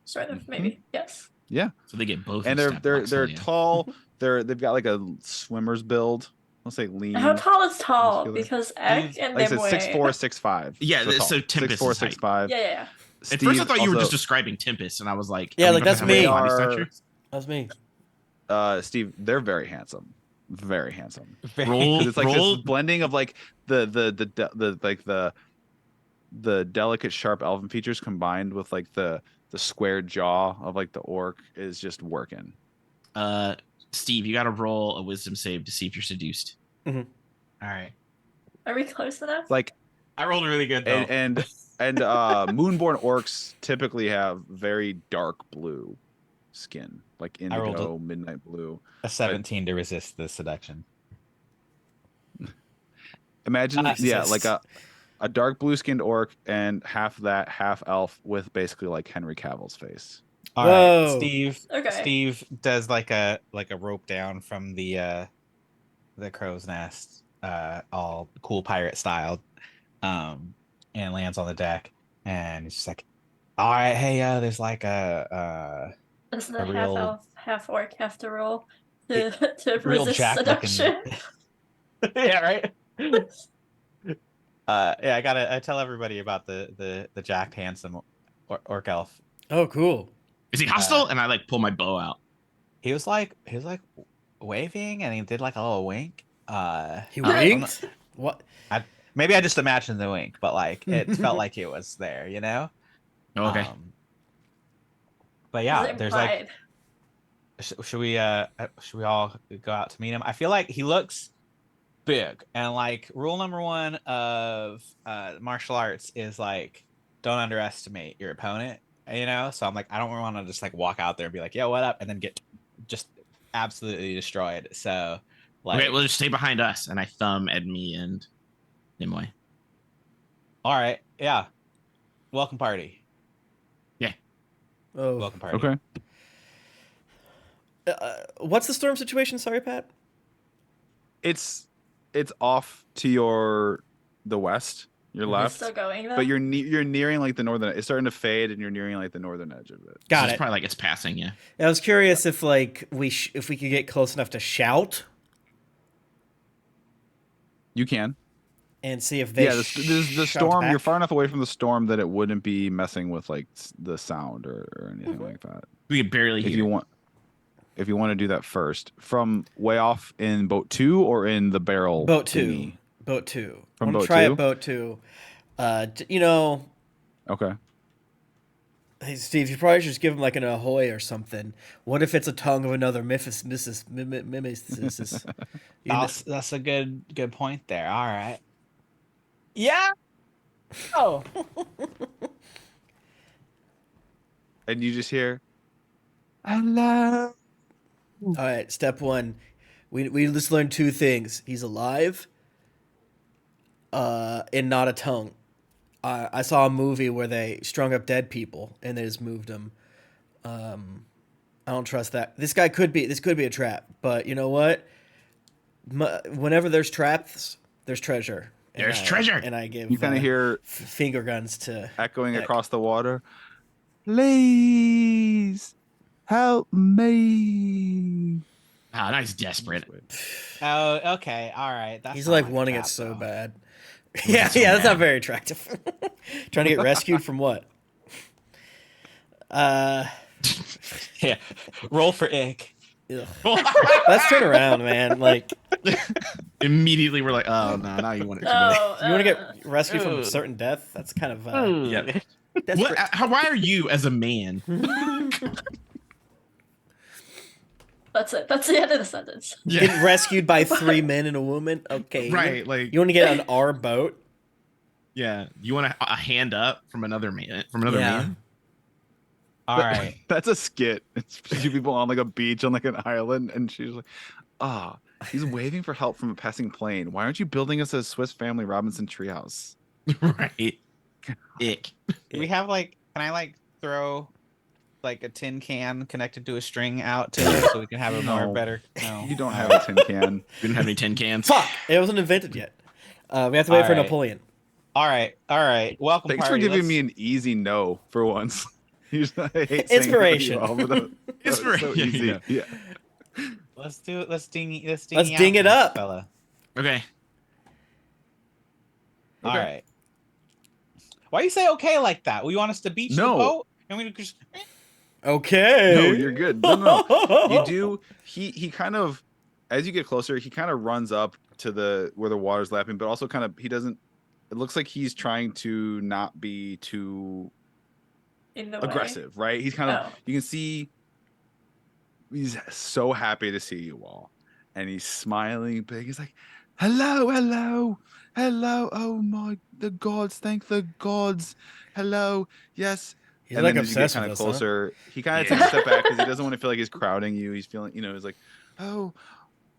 Sort of, maybe. Yes. Yeah, So they get both. and of they're stat they're blocks, they're hell yeah. tall. They've got like a swimmer's build. Let's say lean. How tall is tall? muscular. Because Ek Steve, and Like I said, Nimue. 6'4", 6'5". Yeah, so, so tall. Tempest 6'4", is height. 6'5". Yeah, yeah. At first, I Steve thought you were just also- describing Tempest, and I was like, Yeah, are we like, about that's to have, like, me. body Are- stature? That's me. Steve, they're very handsome. Very handsome. Roll, 'Cause it's like roll. this blending of like the delicate sharp elven features combined with like the square jaw of like the orc is just working. Steve, you got to roll a wisdom save to see if you're seduced. All right. Are we close enough? Like I rolled really good though. and moonborn orcs typically have very dark blue skin, like rolled indigo, midnight blue. a 17 to resist the seduction. Imagine, Jesus. like a dark blue skinned orc and half that, half elf with basically like Henry Cavill's face. All right, Whoa. Steve. Okay. Steve does like a rope down from the crow's nest, all cool pirate style, and lands on the deck, and it's just like, all right, hey, there's like Doesn't a a half real- elf, half orc have to roll to real resist jack looking. seduction? Yeah, right. Yeah, I tell everybody about the jacked handsome orc elf. Oh, cool. Is he hostile? And I like pull my bow out. He was like waving, and he did like a little wink. He I'm winked? What? Maybe I just imagined the wink, but like it felt like it was there, you know? Oh, okay. But Is yeah, it there's like, implied? should we all go out to meet him? I feel like he looks big, and like rule number 1 of martial arts is like don't underestimate your opponent, you know? So I'm like, I don't want to just like walk out there and be like, yo, what up? And then get just absolutely destroyed. So like, Okay, well, just stay behind us. And I thumb at me and Nimue. all right, yeah. Welcome party. Oh. Welcome party. Okay. What's the storm situation? Sorry, Pat. It's off to the west, your Mhm. left, Still going though? but you're nearing like the northern. It's starting to fade, and you're nearing like the northern edge of it. Got So it. It's probably like it's passing, yeah. I was curious if like if we could get close enough to shout You can. and see if they. Yeah, the shout storm. back. You're far enough away from the storm that it wouldn't be messing with like the sound or anything like that. We can barely If hear. you want to do that first, from way off in boat 2 or in the barrel. Boat 2. thingy? Boat 2. From I'm gonna boat try 2? it boat 2. You know, Okay. hey Steve, you probably should just give him like an ahoy or something. What if it's a tongue of another mimesis? That's a good point there. All right. Yeah. Oh. And you just hear, hello. All right, step 1. We just learned 2 things. He's alive. And not a tongue. I saw a movie where they strung up dead people and they just moved them. I don't trust that. This could be a trap, but you know what? Whenever there's traps, there's treasure. There's treasure! And I give You kind of hear finger guns to echoing Heck. across the water. Please help me. Ah, nice desperate. Oh, okay. All right. That's He's not like a wanting it trap, so though. bad. What's Yeah, it so that's not bad? very attractive. Trying to get rescued from what? Yeah. Roll for ick. Ugh. Let's turn around, man. Like, Immediately, we're like, oh no, now you want it to Oh, you want to get rescued from Ugh. certain death? That's kind of go. Yeah. desperate. Why are you, as a man, That's it. That's the end of the sentence. Getting rescued by 3 men and a woman? Okay. right? Like, You want to get on our boat? yeah, you want a hand up from another man? Yeah. Man? All right. That's a skit. It's 2 people on like a beach on like an island, and she's like, "Ah, he's waving for help from a passing plane. Why aren't you building us a Swiss Family Robinson treehouse?" Right. Ick. Do we have like? Can I like throw like a tin can connected to a string out to it so we can have a more No. better? No. You don't have a tin can. We didn't have any tin cans. Fuck! It wasn't invented yet. We have to wait for Alright. Napoleon. All right. All right. Welcome. Thanks for party. giving Let's- me an easy no for once. I hate saying it with you Inspiration. all, but that was so Inspiration, easy. yeah. Let's do it. Let's ding Let's you ding out it for this up. fella. Okay. All Okay. right. Why you say okay like that? We want us to beach the No. boat, and we just. Okay. No, you're good. No. You do. He kind of, as you get closer, he kind of runs up to the where the water's lapping, but also kind of he doesn't. It looks like he's trying to not be too In the way. aggressive, right? He's kind of. Oh. You can see. He's so happy to see you all, and he's smiling big. He's like, "Hello, hello, hello! Oh my, the gods! Thank the gods! Hello, yes." He's And like then as you get obsessed kind with of us, huh? closer, he kind of Yeah. takes a step back because he doesn't want to feel like he's crowding you. He's feeling, he's like, "Oh,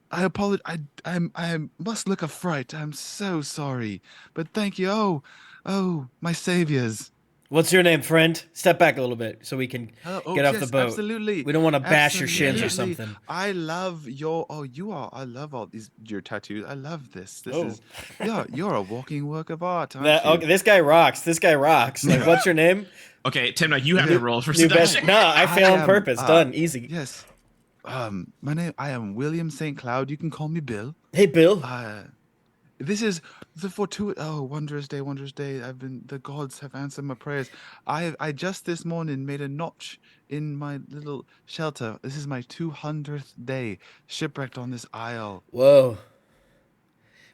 I apologize. I must look a fright. I'm so sorry, but thank you. Oh, my saviors. What's your name, friend? Step back a little bit so we can Oh, get off the yes, boat. absolutely. We don't want to bash your shins or Absolutely. something. I love your. Oh, you are. I love all these your tattoos. I love this. This Oh. is. You're a walking work of art, aren't That, you? okay, this guy rocks. This guy rocks. Like, what's your name? Okay, Tim, now you have New- to roll for New best. seduction. No, I fail on am, purpose. Done. Easy. Yes. My name. I am William St. Cloud. You can call me Bill. Hey, Bill. This is the fortuitous. Oh, wondrous day, wondrous day. The gods have answered my prayers. I just this morning made a notch in my little shelter. This is my 200th day shipwrecked on this isle. Whoa.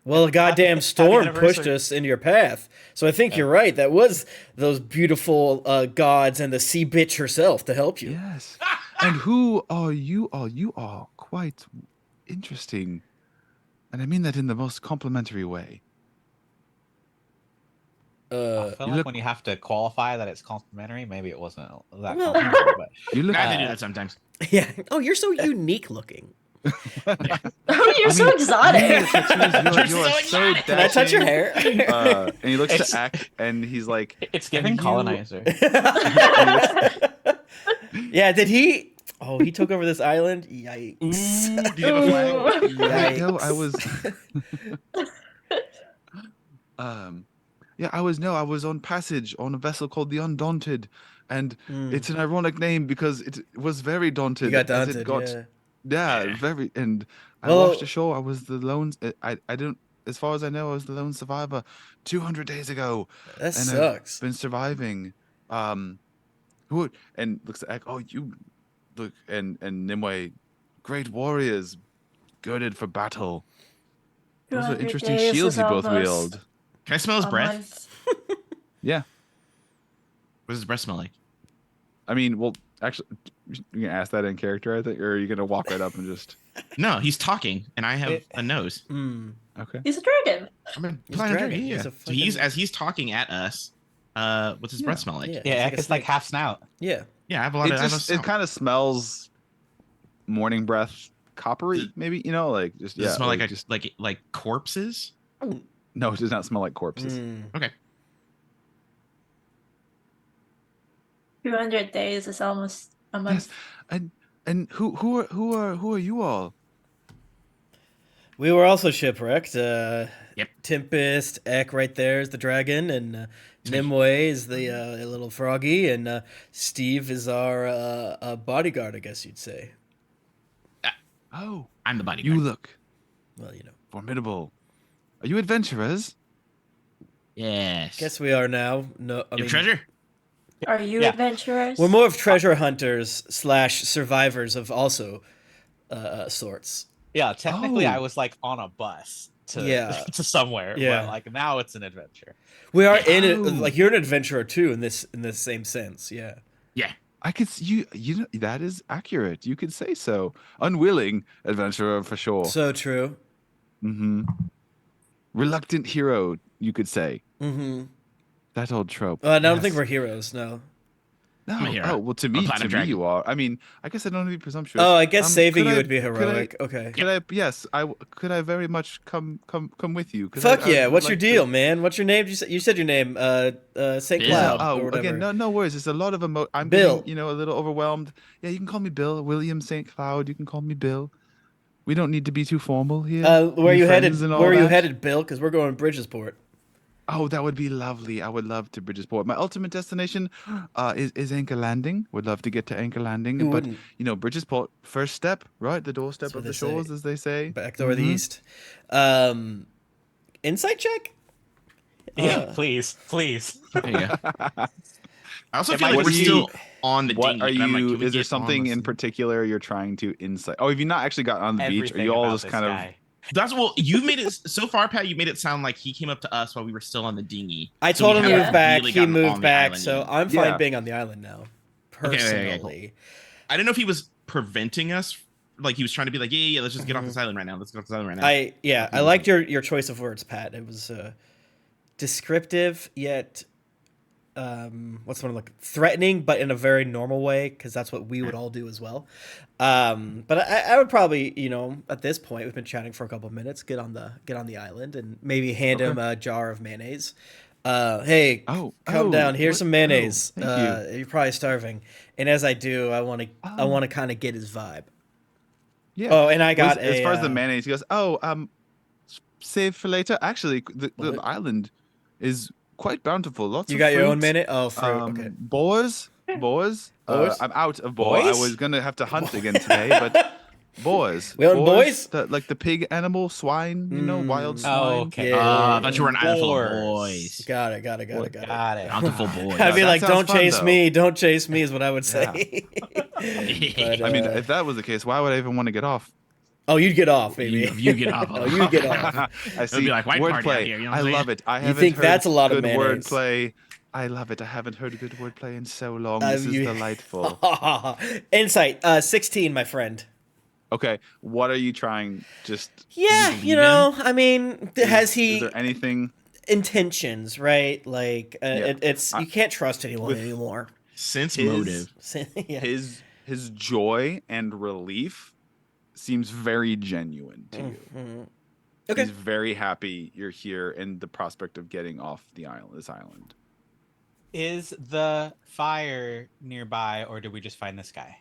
Well, a goddamn storm pushed anniversary. us into your path. So I think you're right. That was those beautiful gods and the sea bitch herself to help you. Yes. And who are you? Oh, you are quite interesting. And I mean that in the most complimentary way. I Uh, feel You like look- when you have to qualify that it's complimentary, maybe it wasn't that Well- complimentary. But You look. I have to do that sometimes. yeah. Oh, you're so unique looking. Oh, you're so mean, exotic. You are so exotic. Can I touch your dashing. hair? And he looks It's- to Ack, and he's like, it's giving giving you- colonizer. Yeah. Did he? Oh, he took over this island. Yikes. Do you have a flag? Yeah, no, I Yikes. was. Yeah, I was on passage on a vessel called the Undaunted, and it's an ironic name because it was very daunted. You got as it daunted. Yeah. yeah, very. And I Well- washed ashore. I was the lone. I don't. As far as I know, I was the lone survivor 200 days ago, That and sucks. I've been surviving. Who and looks like, oh, you look, and Nimue, great warriors, girded for battle. Those are 200 interesting days shields is you both almost wield. Can I smell his a breath? month. Yeah, What does his breath smell like? I mean, well, actually, you can ask that in character, I think, or are you gonna walk right up and just? No, he's talking, and I have a nose. Okay. He's a dragon. I'm a He's planet dragon. dragon, yeah. He's a So he's fucking- as he's talking at us. What's his breath smell like? Yeah. Yeah, a it's like snake. half snout. Yeah. Yeah, I have a lot It of. I have a just it smell. kind of smells morning breath, coppery, maybe, like just Does it smell like just like corpses? no, it does not smell like corpses. Okay. 200 days is almost a month. Yes, and who are you all? We were also shipwrecked. Yep. Tempest, Ek right there is the dragon, and Nimue is the little froggy, and Steve is our bodyguard, I guess you'd say. Oh, I'm the bodyguard. you look Well, you know. formidable. Are you adventurers? Yes. Guess we are now. No, I You mean, have treasure? Are you Yeah. adventurers? we're more of treasure hunters / survivors of also sorts. Yeah, technically, Oh. I was like on a bus to Yeah. to somewhere. Yeah. But like now it's an adventure. We are in it. Oh. Like you're an adventurer too in this same sense. Yeah. Yeah. I could see you know that is accurate. You could say so. Unwilling adventurer for sure. So true. Mm-hmm. Reluctant hero, you could say. Mm-hmm. That old trope. I don't think Yes. we're heroes. No. No. I'm a hero. Oh well, to I'm a me, platinum dragon. you are. I mean, I guess I don't want to be presumptuous. Oh, I guess saving could you I- would be could I- heroic. Okay. Could I? Yes, could I very much come with you? 'Cause Fuck I yeah! would What's your like to- deal, man? What's your name? You said your name. Saint Bill. Cloud. or Oh, whatever. again, no worries. It's a lot of I'm Bill. getting, a little overwhelmed. Yeah, you can call me Bill. William St. Cloud. You can call me Bill. We don't need to be too formal here. Where Be you headed? friends and all Where are you that. headed, Bill? Because we're going to Bridgesport. Oh, that would be lovely. I would love to Bridgesport. My ultimate destination is Anchor Landing. Would love to get to Anchor Landing. Who But, wouldn't? Bridgesport, first step, right? The That's doorstep what of they the say. shores, as they say. Back door of the Mhm. east. Insight check. Yeah, please. There you go. I also It feel might like we're be- still on the What dinghy. are and I'm like, you? can we Is there get on something the in thing? particular you're trying to insight? Oh, have you not actually gotten on the beach? Are Everything you all about just this kind of? guy. That's well. You made it so far, Pat. You made it sound like he came up to us while we were still on the dinghy. I So told we him to haven't move back. really He gotten on moved the back, island so yet. I'm fine Yeah. being on the island now. Okay, Personally, cool. I didn't know if he was preventing us. Like he was trying to be like, yeah, let's just get off Mhm. this island right now. Let's get off this island right now. I liked your choice of words, Pat. It was descriptive yet what's the one like threatening, but in a very normal way because that's what we would all do as well. But I would probably, at this point we've been chatting for a couple of minutes, get on the island and maybe hand him a jar of mayonnaise. Hey, come down. Here's some mayonnaise. Thank you. You're probably starving, and as I do, I want to Oh. kind of get his vibe. Yeah. Oh, and I got as far as the a, mayonnaise, he goes, save for later. Actually, the What? island is quite bountiful. Lots You of got your own fruits. minute? Oh, fruit. Okay. Boars. Boars? I'm out of boar. I Boys? was gonna have to hunt again today, but boars. We own boys? Like the pig animal, swine. wild Mm. swine. Oh, okay. Yeah. I thought you were an island full of Boars. boys. Got it. Got it. Bountiful boys. I'd be that like, sounds don't fun, chase though. me. Don't chase me is what I would say. But, I mean, if that was the case, why would I even want to get off? oh, you'd get off, baby. You get off. Oh, you get off. I see. be like white party out Wordplay. here, you know what I I'm love saying? it. I You haven't think heard that's a lot of good mayonnaise. wordplay. I love it. I haven't heard good wordplay in so long. This is delightful. Insight, 16, my friend. Okay, what are you trying? Just Yeah, believe him? I mean, has is he there anything? intentions, right? Like, Yeah. it's you can't trust anyone with- anymore. Sense His- motive. Yeah. His joy and relief seems very genuine to you. Mhm. Okay. He's very happy you're here and the prospect of getting off this island. Is the fire nearby, or did we just find this guy?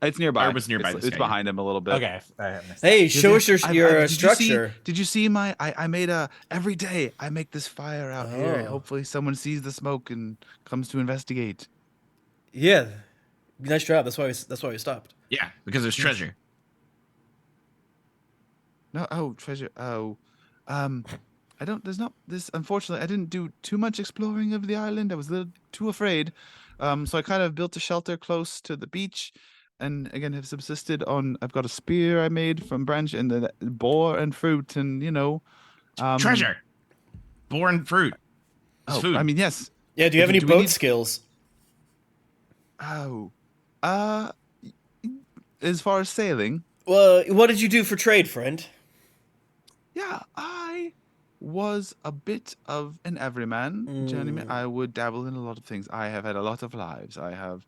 It's nearby. Or was nearby It's, this it's guy, yeah. behind him a little bit. Okay. I missed that. Hey, show us your Did structure. Did you see my? I made every day I make this fire out here, and Oh. hopefully someone sees the smoke and comes to investigate. Yeah, nice job. That's why we stopped. Yeah, because there's treasure. No, treasure. I don't. There's not this. Unfortunately, I didn't do too much exploring of the island. I was a little too afraid. So I kind of built a shelter close to the beach, and again have subsisted on. I've got a spear I made from branch and the boar and fruit, and Treasure. Born fruit. It's food. I mean, yes. Yeah. Do you have any Do we boat need- skills? Oh, as far as sailing, Well, what did you do for trade, friend? yeah, I was a bit of an everyman journeyman. I would dabble in a lot of things. I have had a lot of lives. I have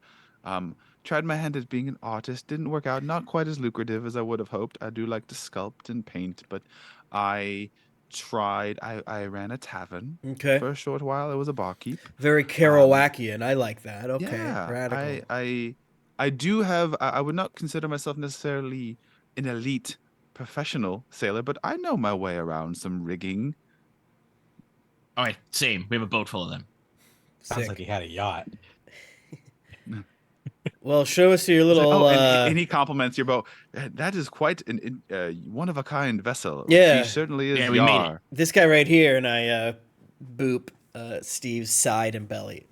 tried my hand at being an artist. Didn't work out. Not quite as lucrative as I would have hoped. I do like to sculpt and paint, but I tried. I ran a tavern Okay. for a short while. I was a barkeep. Very Kerouacian. I like that. Okay. Yeah, Radical. I do have. I would not consider myself necessarily an elite professional sailor, but I know my way around some rigging. All right, same. We have a boat full of them. Sounds Sick. like he had a yacht. Well, show us your little. Oh, and he compliments your boat. That is quite an one of a kind vessel. Yeah. She certainly is. Yeah, we made it. yar. This guy right here, and I boop Steve's side and belly.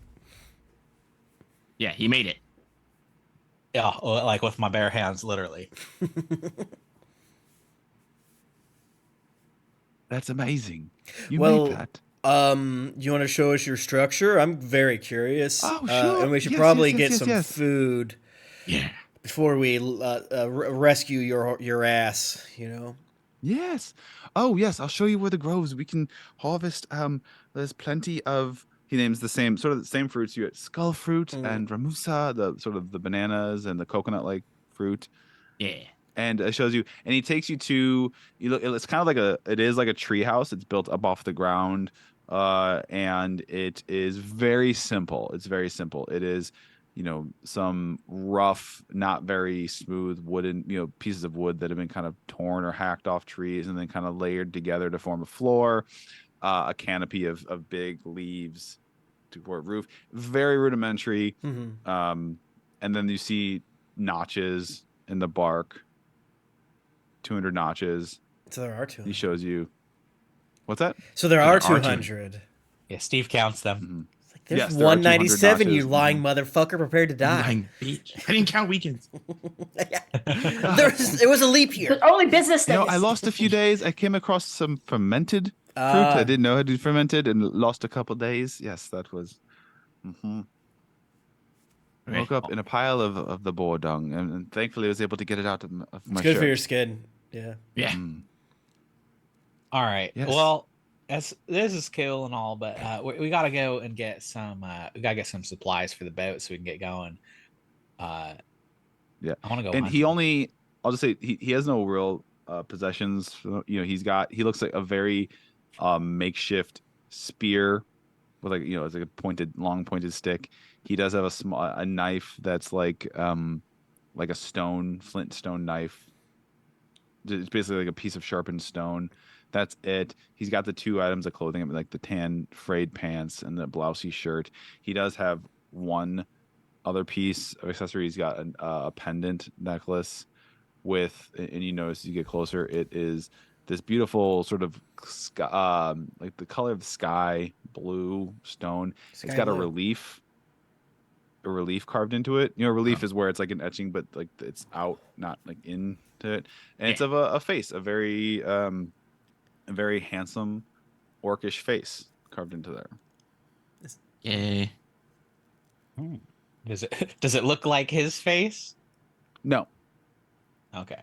Yeah, he made it. Yeah, like with my bare hands, literally. That's amazing. You Well, made that. You want to show us your structure? I'm very curious. Oh, sure. And we should Yes, probably yes, get yes, some yes. food Yeah. before we rescue your ass. Yes. Oh, yes. I'll show you where the groves we can harvest. There's plenty of. He names the same fruits. You get skull fruit and ramusa, the sort of the bananas and the coconut-like fruit. Yeah. And it shows you, and he takes you to. You look. It's kind of it is like a tree house. It's built up off the ground, and it is very simple. It's very simple. It is, some rough, not very smooth wooden, pieces of wood that have been kind of torn or hacked off trees and then kind of layered together to form a floor. a canopy of big leaves to support roof. Very rudimentary. Mhm. And then you see notches in the bark. 200 notches. So there are 200. He shows you. What's that? So there So are there are 200. Yeah, Steve counts them. Mm-hmm. It's like, there's Yes, there are 200 197, you notches. lying motherfucker, prepared to die. Lying bitch. I didn't count weekends. It was a leap year. But only business days. You know, I lost a few days. I came across some fermented fruit. I didn't know how to do fermented and lost a couple days. Yes, that was. Mm-hmm. Okay. Woke up in a pile of the boar dung, and thankfully I was able to get it out of my It's good shirt. for your skin. Yeah. Yeah. Mm. All right. Yes. Well, this is cool and all, but we gotta go and get some. We gotta get some supplies for the boat so we can get going. Yeah. I want to go. And hunting. he only, I'll just say, he has no real possessions. You know, he looks like a very makeshift spear with it's like a long pointed stick. He does have a knife that's like a flint stone knife. It's basically like a piece of sharpened stone. That's it. He's got the 2 items of clothing, like the tan frayed pants and the blousey shirt. He does have one other piece of accessory. He's got a pendant necklace with, and you notice as you get closer, it is this beautiful sort of sky, like the color of the sky blue stone. Sky it's got blue. a relief carved into it. You know, relief is where it's like an etching, but like it's out, not like into it. And it's of a face, a very handsome orcish face carved into there. Yeah. Does it look like his face? No. Okay.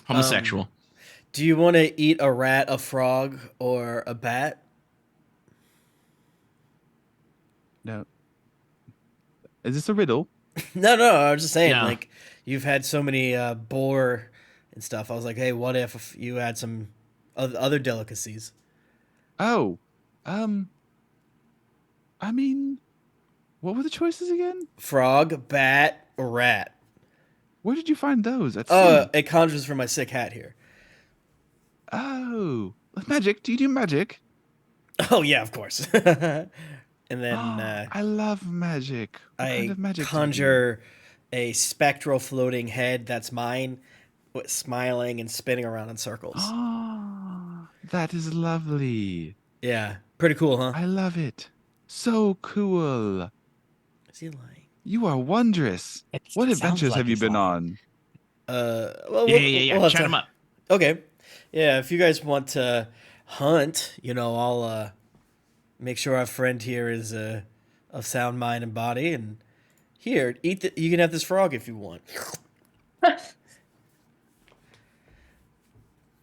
Homosexual. Do you want to eat a rat, a frog, or a bat? No. Is this a riddle? No, I was just saying, No. like, you've had so many boar and stuff. I was like, hey, what if you had some other delicacies? Oh. I mean, what were the choices again? Frog, bat, or rat? Where did you find those? At Oh, sea? it conjures from my sick hat here. Oh. Magic. Do you do magic? Oh, yeah, of course. And then I love magic. What I kind of magic do you do? conjure a spectral floating head that's mine, smiling and spinning around in circles. Oh, that is lovely. Yeah, pretty cool, huh? I love it. So cool. Is he lying? You are wondrous. What It sounds adventures like have you he's been lying. on? Well, Yeah. we'll have Chat to- him up. Okay. Yeah, if you guys want to hunt, I'll make sure our friend here is of sound mind and body. And here, you can have this frog if you want.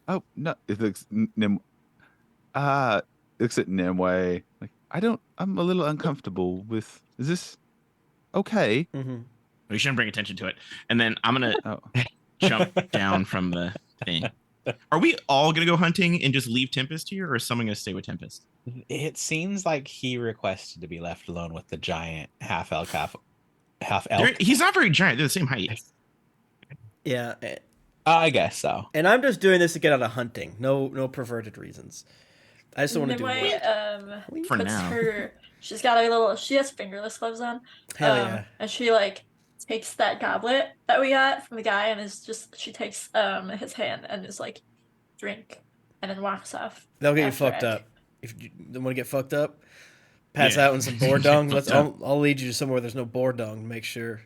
Oh no! It looks looks at Nimue. Like I'm a little uncomfortable with. Is this okay? Mm-hmm. We shouldn't bring attention to it. And then I'm gonna Oh, jump down from the thing. Are we all gonna go hunting and just leave Tempest here, or is someone gonna stay with Tempest? It seems like he requested to be left alone with the giant half elk, half elk. He's not very giant. They're the same height. Yeah, I guess so. and I'm just doing this to get out of hunting. No perverted reasons. I just don't want to do Nimue, work. For puts now. she's got she has fingerless gloves on. Hell yeah. And she takes that goblet that we got from the guy and she takes his hand and is like, drink, and then walks off. They'll get you after fucked Ek. up. If you don't want to get fucked up, pass Yeah. out in some boar dung. Fucked up. I'll lead you to somewhere there's no boar dung to make sure.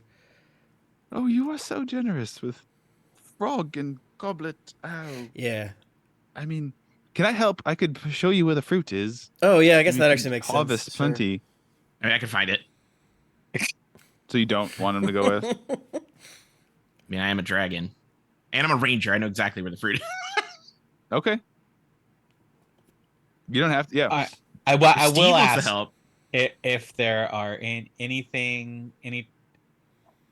oh, you are so generous with frog and goblet. Oh, Yeah. I mean, can I help? I could show you where the fruit is. Oh yeah, I guess We that could actually makes harvest sense. Sure. plenty. I mean, I can find it. So you don't want him to go with? I mean, I am a dragon, and I'm a ranger. I know exactly where the fruit is. Okay. You don't have to. Yeah. I Steve will wants to ask help. if there are any.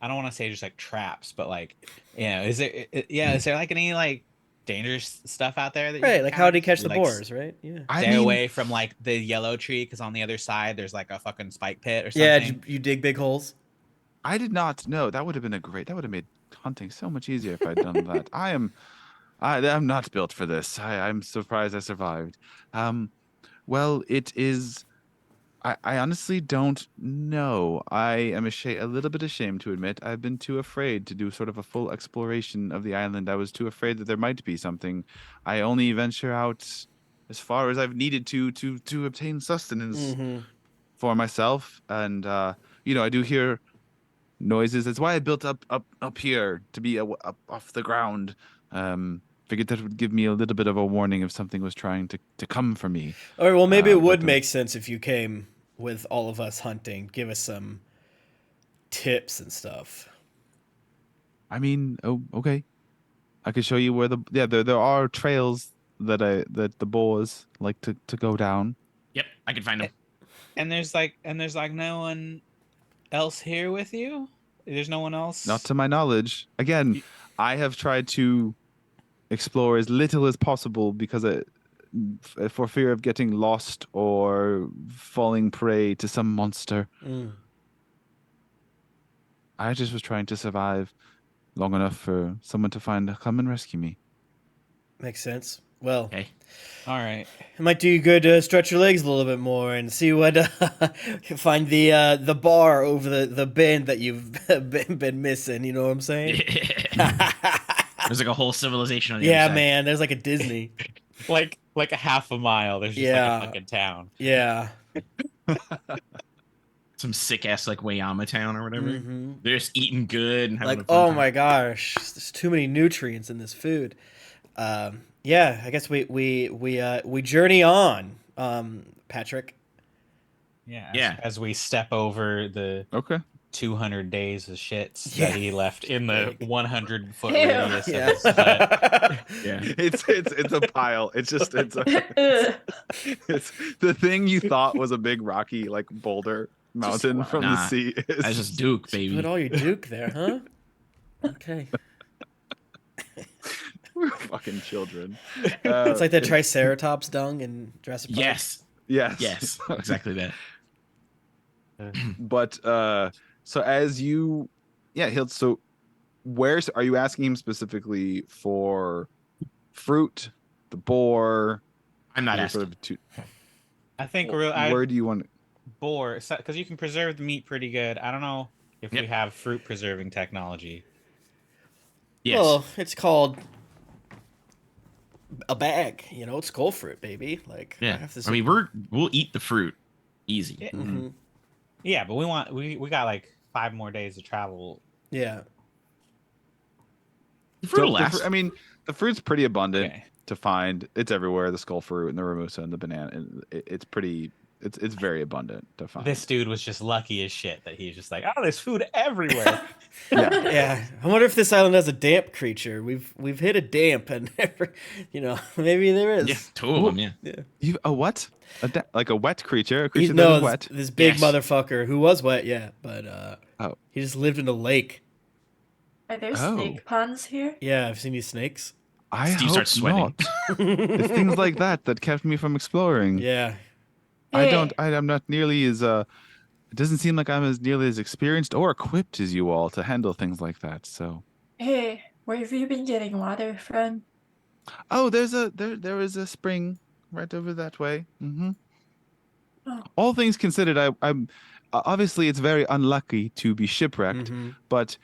I don't want to say just like traps, but like, is there like any like dangerous stuff out there that you Right, can like kind how of, do you catch the like, boars, right? Yeah. Stay away from like the yellow tree because on the other side there's like a fucking spike pit or something. Yeah, you dig big holes. I did not know. That would have been that would have made hunting so much easier if I'd done that. I'm not built for this. I'm surprised I survived. Well, it is. I honestly don't know. I am a little bit ashamed to admit I've been too afraid to do sort of a full exploration of the island. I was too afraid that there might be something. I only venture out as far as I've needed to obtain sustenance Mm-hmm. for myself, and I do hear noises. That's why I built up here to be up off the ground. Figured that would give me a little bit of a warning if something was trying to come for me. All right. Well, maybe it would But make sense if you came with all of us hunting. Give us some tips and stuff. I mean, oh, okay. I could show you where there are trails that the boars like to go down. Yep, I can find him. And there's like no one else here with you. There's no one else. Not to my knowledge. Again, I have tried to explore as little as possible because for fear of getting lost or falling prey to some monster. Mm. I just was trying to survive long enough for someone to come and rescue me. Makes sense. Well, Okay. Oh. All right. it might do you good to stretch your legs a little bit more and see what find the bar over the bend that you've been missing. You know what I'm saying? There's like a whole civilization on the Yeah, other side. man. There's like a Disney. Like a half a mile. There's just Yeah. like a fucking town. Yeah. Some sick ass like Wayama town or whatever. Mhm. They're just eating good and having Like, a fun oh time. my gosh, there's too many nutrients in this food. Yeah, I guess we journey on, Patrick. Yeah. Yeah. As we step over the Okay. 200 days of shits Yeah. that he left in the 100-foot Ew. radius of Yeah. his hut. Yeah. It's a pile. It's just it's the thing you thought was a big rocky like boulder mountain one. from the Nah, sea. It's That's just Duke, baby. Put all your Duke there, huh? Okay. we're fucking children. It's like the Triceratops dung in Jurassic Park. Yes. Yes. Yes. Exactly that. But so as you so where's are you asking him specifically for fruit, the boar? I'm not Or asking. sort of I think where do you want boar, because you can preserve the meat pretty good. I don't know if we Yep. have fruit preserving technology. Yes. Well, it's called a bag. You know, it's skull fruit, baby. Like, yeah. have this- I mean, we'll eat the fruit easy. Yeah. Mhm. Yeah, but we got like 5 more days to travel. Yeah. The fruit will last. I mean, the fruit's pretty abundant Okay. to find. It's everywhere. The skull fruit and the ramusa and the banana. And it's pretty. It's very abundant to find. This dude was just lucky as shit that he's just like, oh, there's food everywhere. Yeah. Yeah. I wonder if this island has a damp creature. We've hit a damp and never, maybe there is. Yeah, two of them. Yeah. Yeah. You a what? Like a wet creature? A creature that No, is wet? this big Yes. motherfucker who was wet, yeah, but Oh. he just lived in a lake. Are there Oh. snake ponds here? Yeah, I've seen these snakes. I Steve hope starts sweating. not. It's things like that kept me from exploring. Yeah. I'm not nearly as it doesn't seem like I'm as nearly as experienced or equipped as you all to handle things like that. So Hey, where have you been getting water from? oh, there is a spring right over that way. Mm-hmm. Oh. All things considered, I'm obviously it's very unlucky to be shipwrecked, Mhm. but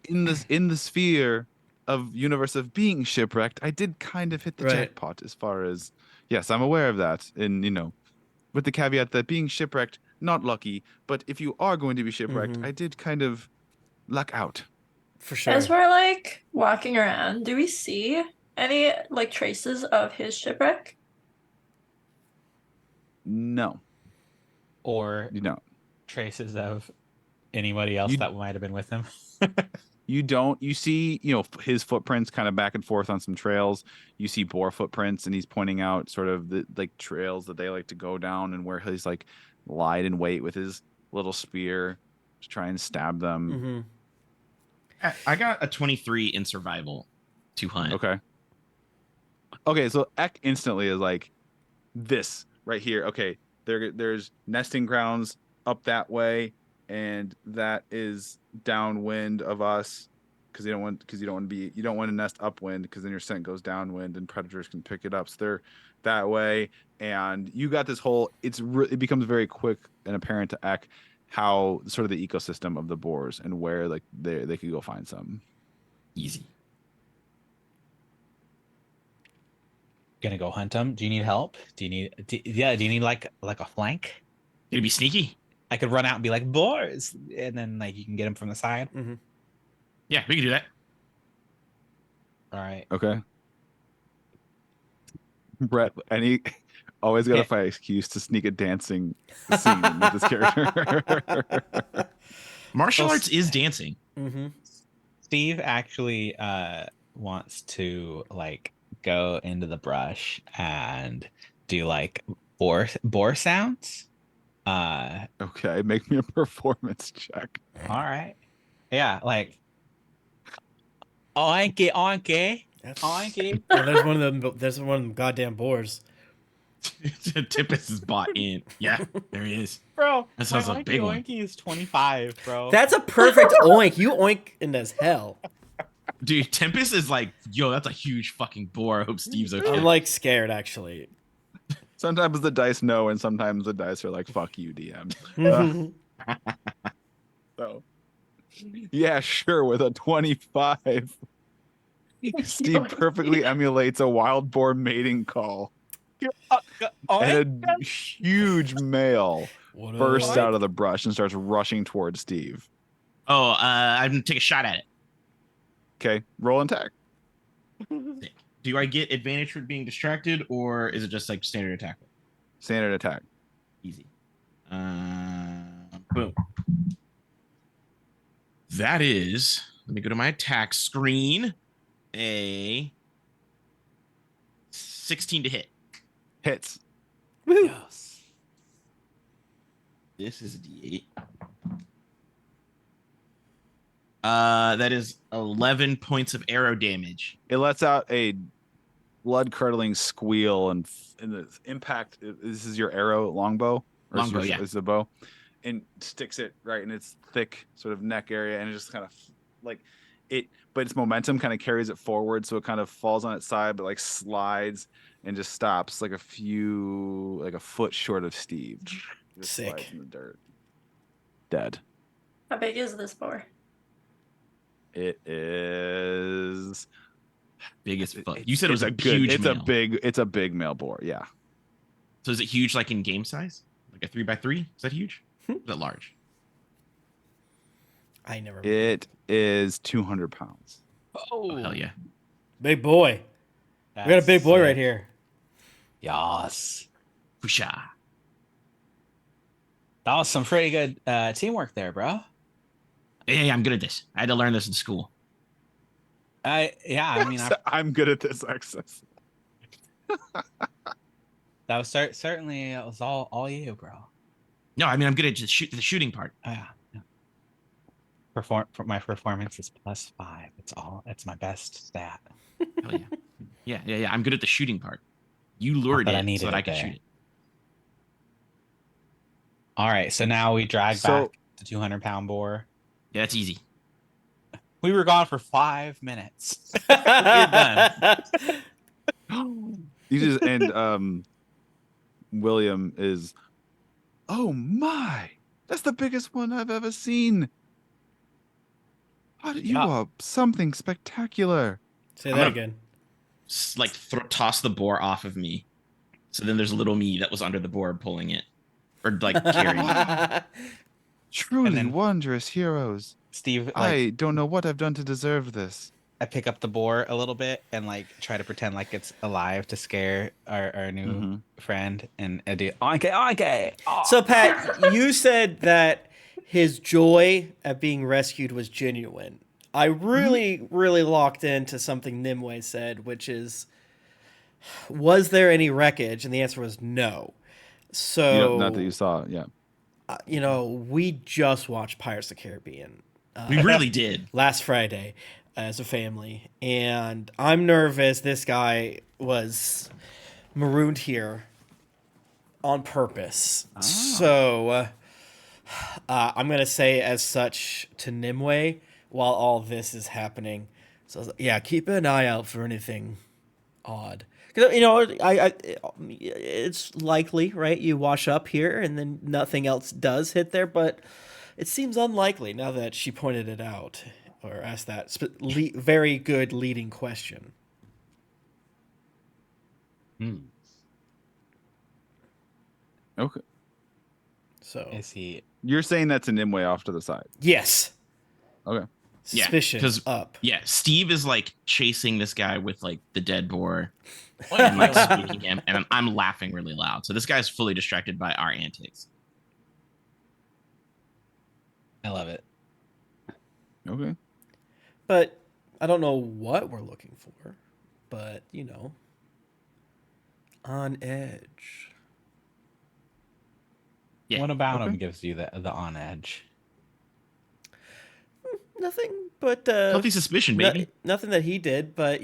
in the sphere of universe of being shipwrecked, I did kind of hit the Right. jackpot as far as yes, I'm aware of that. And with the caveat that being shipwrecked, not lucky, but if you are going to be shipwrecked, Mhm. I did kind of luck out. For sure. As we're like walking around, do we see any like traces of his shipwreck? No, Or you don't. traces of anybody else You- that might have been with him. You don't. You see, his footprints kind of back and forth on some trails. You see boar footprints, and he's pointing out sort of the like trails that they like to go down, and where he's like lied in wait with his little spear to try and stab them. Mhm. I got a 23 in survival to hunt. Okay. Okay, so Eck instantly is like this right here. Okay, there's nesting grounds up that way, and that is downwind of us because you don't want to nest upwind because then your scent goes downwind and predators can pick it up. So that way, and you got this whole. It becomes very quick and apparent to Eck how sort of the ecosystem of the boars and where like they could go find some. Easy. Gonna go hunt them. Do you need help? Do you need like a flank? Gonna be sneaky. I could run out and be like boars, and then like you can get them from the side. Mm-hmm. Yeah, we can do that. All right. Okay. Brett, always got to Yeah. find an excuse to sneak a dancing scene with this character. Martial Well, arts is dancing. Mm-hmm. Steve actually wants to like go into the brush and do like boar sounds. Okay, make me a performance check. All right. Yeah, like oinky oinky oinky. Well, there's one of them. There's one of them goddamn boars. Tippus is bought in. Yeah, there he is. Bro, That sounds my like a big one. oinky is 25, bro. That's a perfect oink. You oink in as hell. Dude, Tempest is like, yo, that's a huge fucking boar. I hope Steve's okay. I'm like scared actually. Sometimes the dice know, and sometimes the dice are like, "Fuck you, DM." So, yeah, sure. With a 25, Steve perfectly emulates a wild boar mating call, and a huge male What bursts out of the brush and starts rushing towards Steve. Oh, I'm gonna take a shot at it. Okay, roll and attack. Sick. Do I get advantage for being distracted, or is it just like standard attack? Standard attack. Easy. Boom. That is. Let me go to my attack screen. A 16 to hit. Hits. Yes. This is a D8. That is 11 points of arrow damage. It lets out a blood-curdling squeal, and the impact. This is your arrow, longbow. Longbow, yeah. Is the bow, and sticks it right in its thick sort of neck area, and it just kind of like it. But its momentum kind of carries it forward, so it kind of falls on its side, but like slides and just stops like a foot short of Steve. Just Sick. slides in the dirt. Dead. How big is this boar? It is. Big as fuck. You said it was a huge It's male. It's a big male boar. Yeah. So is it huge like in game size? Like a 3x3? Is that huge? Is that large? I never. It is 200 pounds. Oh, hell yeah. Big boy. We got a big boy right here. Yas. Fusha. That was some pretty good teamwork there, bro. Hey, I'm good at this. I had to learn this in school. I mean, I'm good at this access. that was certainly it was all you, bro. No, I mean I'm good at just the shooting part. Yeah. My performance is +5. It's my best stat. Hell yeah. Yeah. I'm good at the shooting part. You lured But I it needed so that I it could there. shoot it. All right, so now we drag So- back the 200-pound boar. Yeah, it's easy. We were gone for 5 minutes. You just and William is. Oh my! That's the biggest one I've ever seen. You Yeah. are something spectacular. Say I'm that gonna- again. Like toss the boar off of me. So then there's little me that was under the board pulling it. Or like carrying it. Truly And then- wondrous heroes. Steve, like, I don't know what I've done to deserve this. I pick up the boar a little bit and like try to pretend like it's alive to scare our new Mhm. friend, and I do okay. So Pat, you said that his joy at being rescued was genuine. I really, really locked into something Nimue said, which is, was there any wreckage? And the answer was no. So, Not that you saw. Yeah. we just watched Pirates of the Caribbean We really did. last Friday as a family, and I'm nervous. This guy was marooned here on purpose. So I'm gonna say as such to Nimue while all this is happening. So I was like, yeah, keep an eye out for anything odd, 'Cause, it's likely, right? You wash up here, and then nothing else does hit there, but it seems unlikely now that she pointed it out or asked that very good leading question. Okay. So Is he? You're saying that's a Nimue off to the side. yes, Okay. Yeah, suspicion 'cause- up. Yeah, Steve is like chasing this guy with like the dead boar and like speaking him, and I'm laughing really loud. So this guy's fully distracted by our antics. I love it. Okay. But I don't know what we're looking for. But on edge. Yeah. What about Okay. him gives you the on edge? Nothing but Healthy suspicion, baby. nothing that he did, but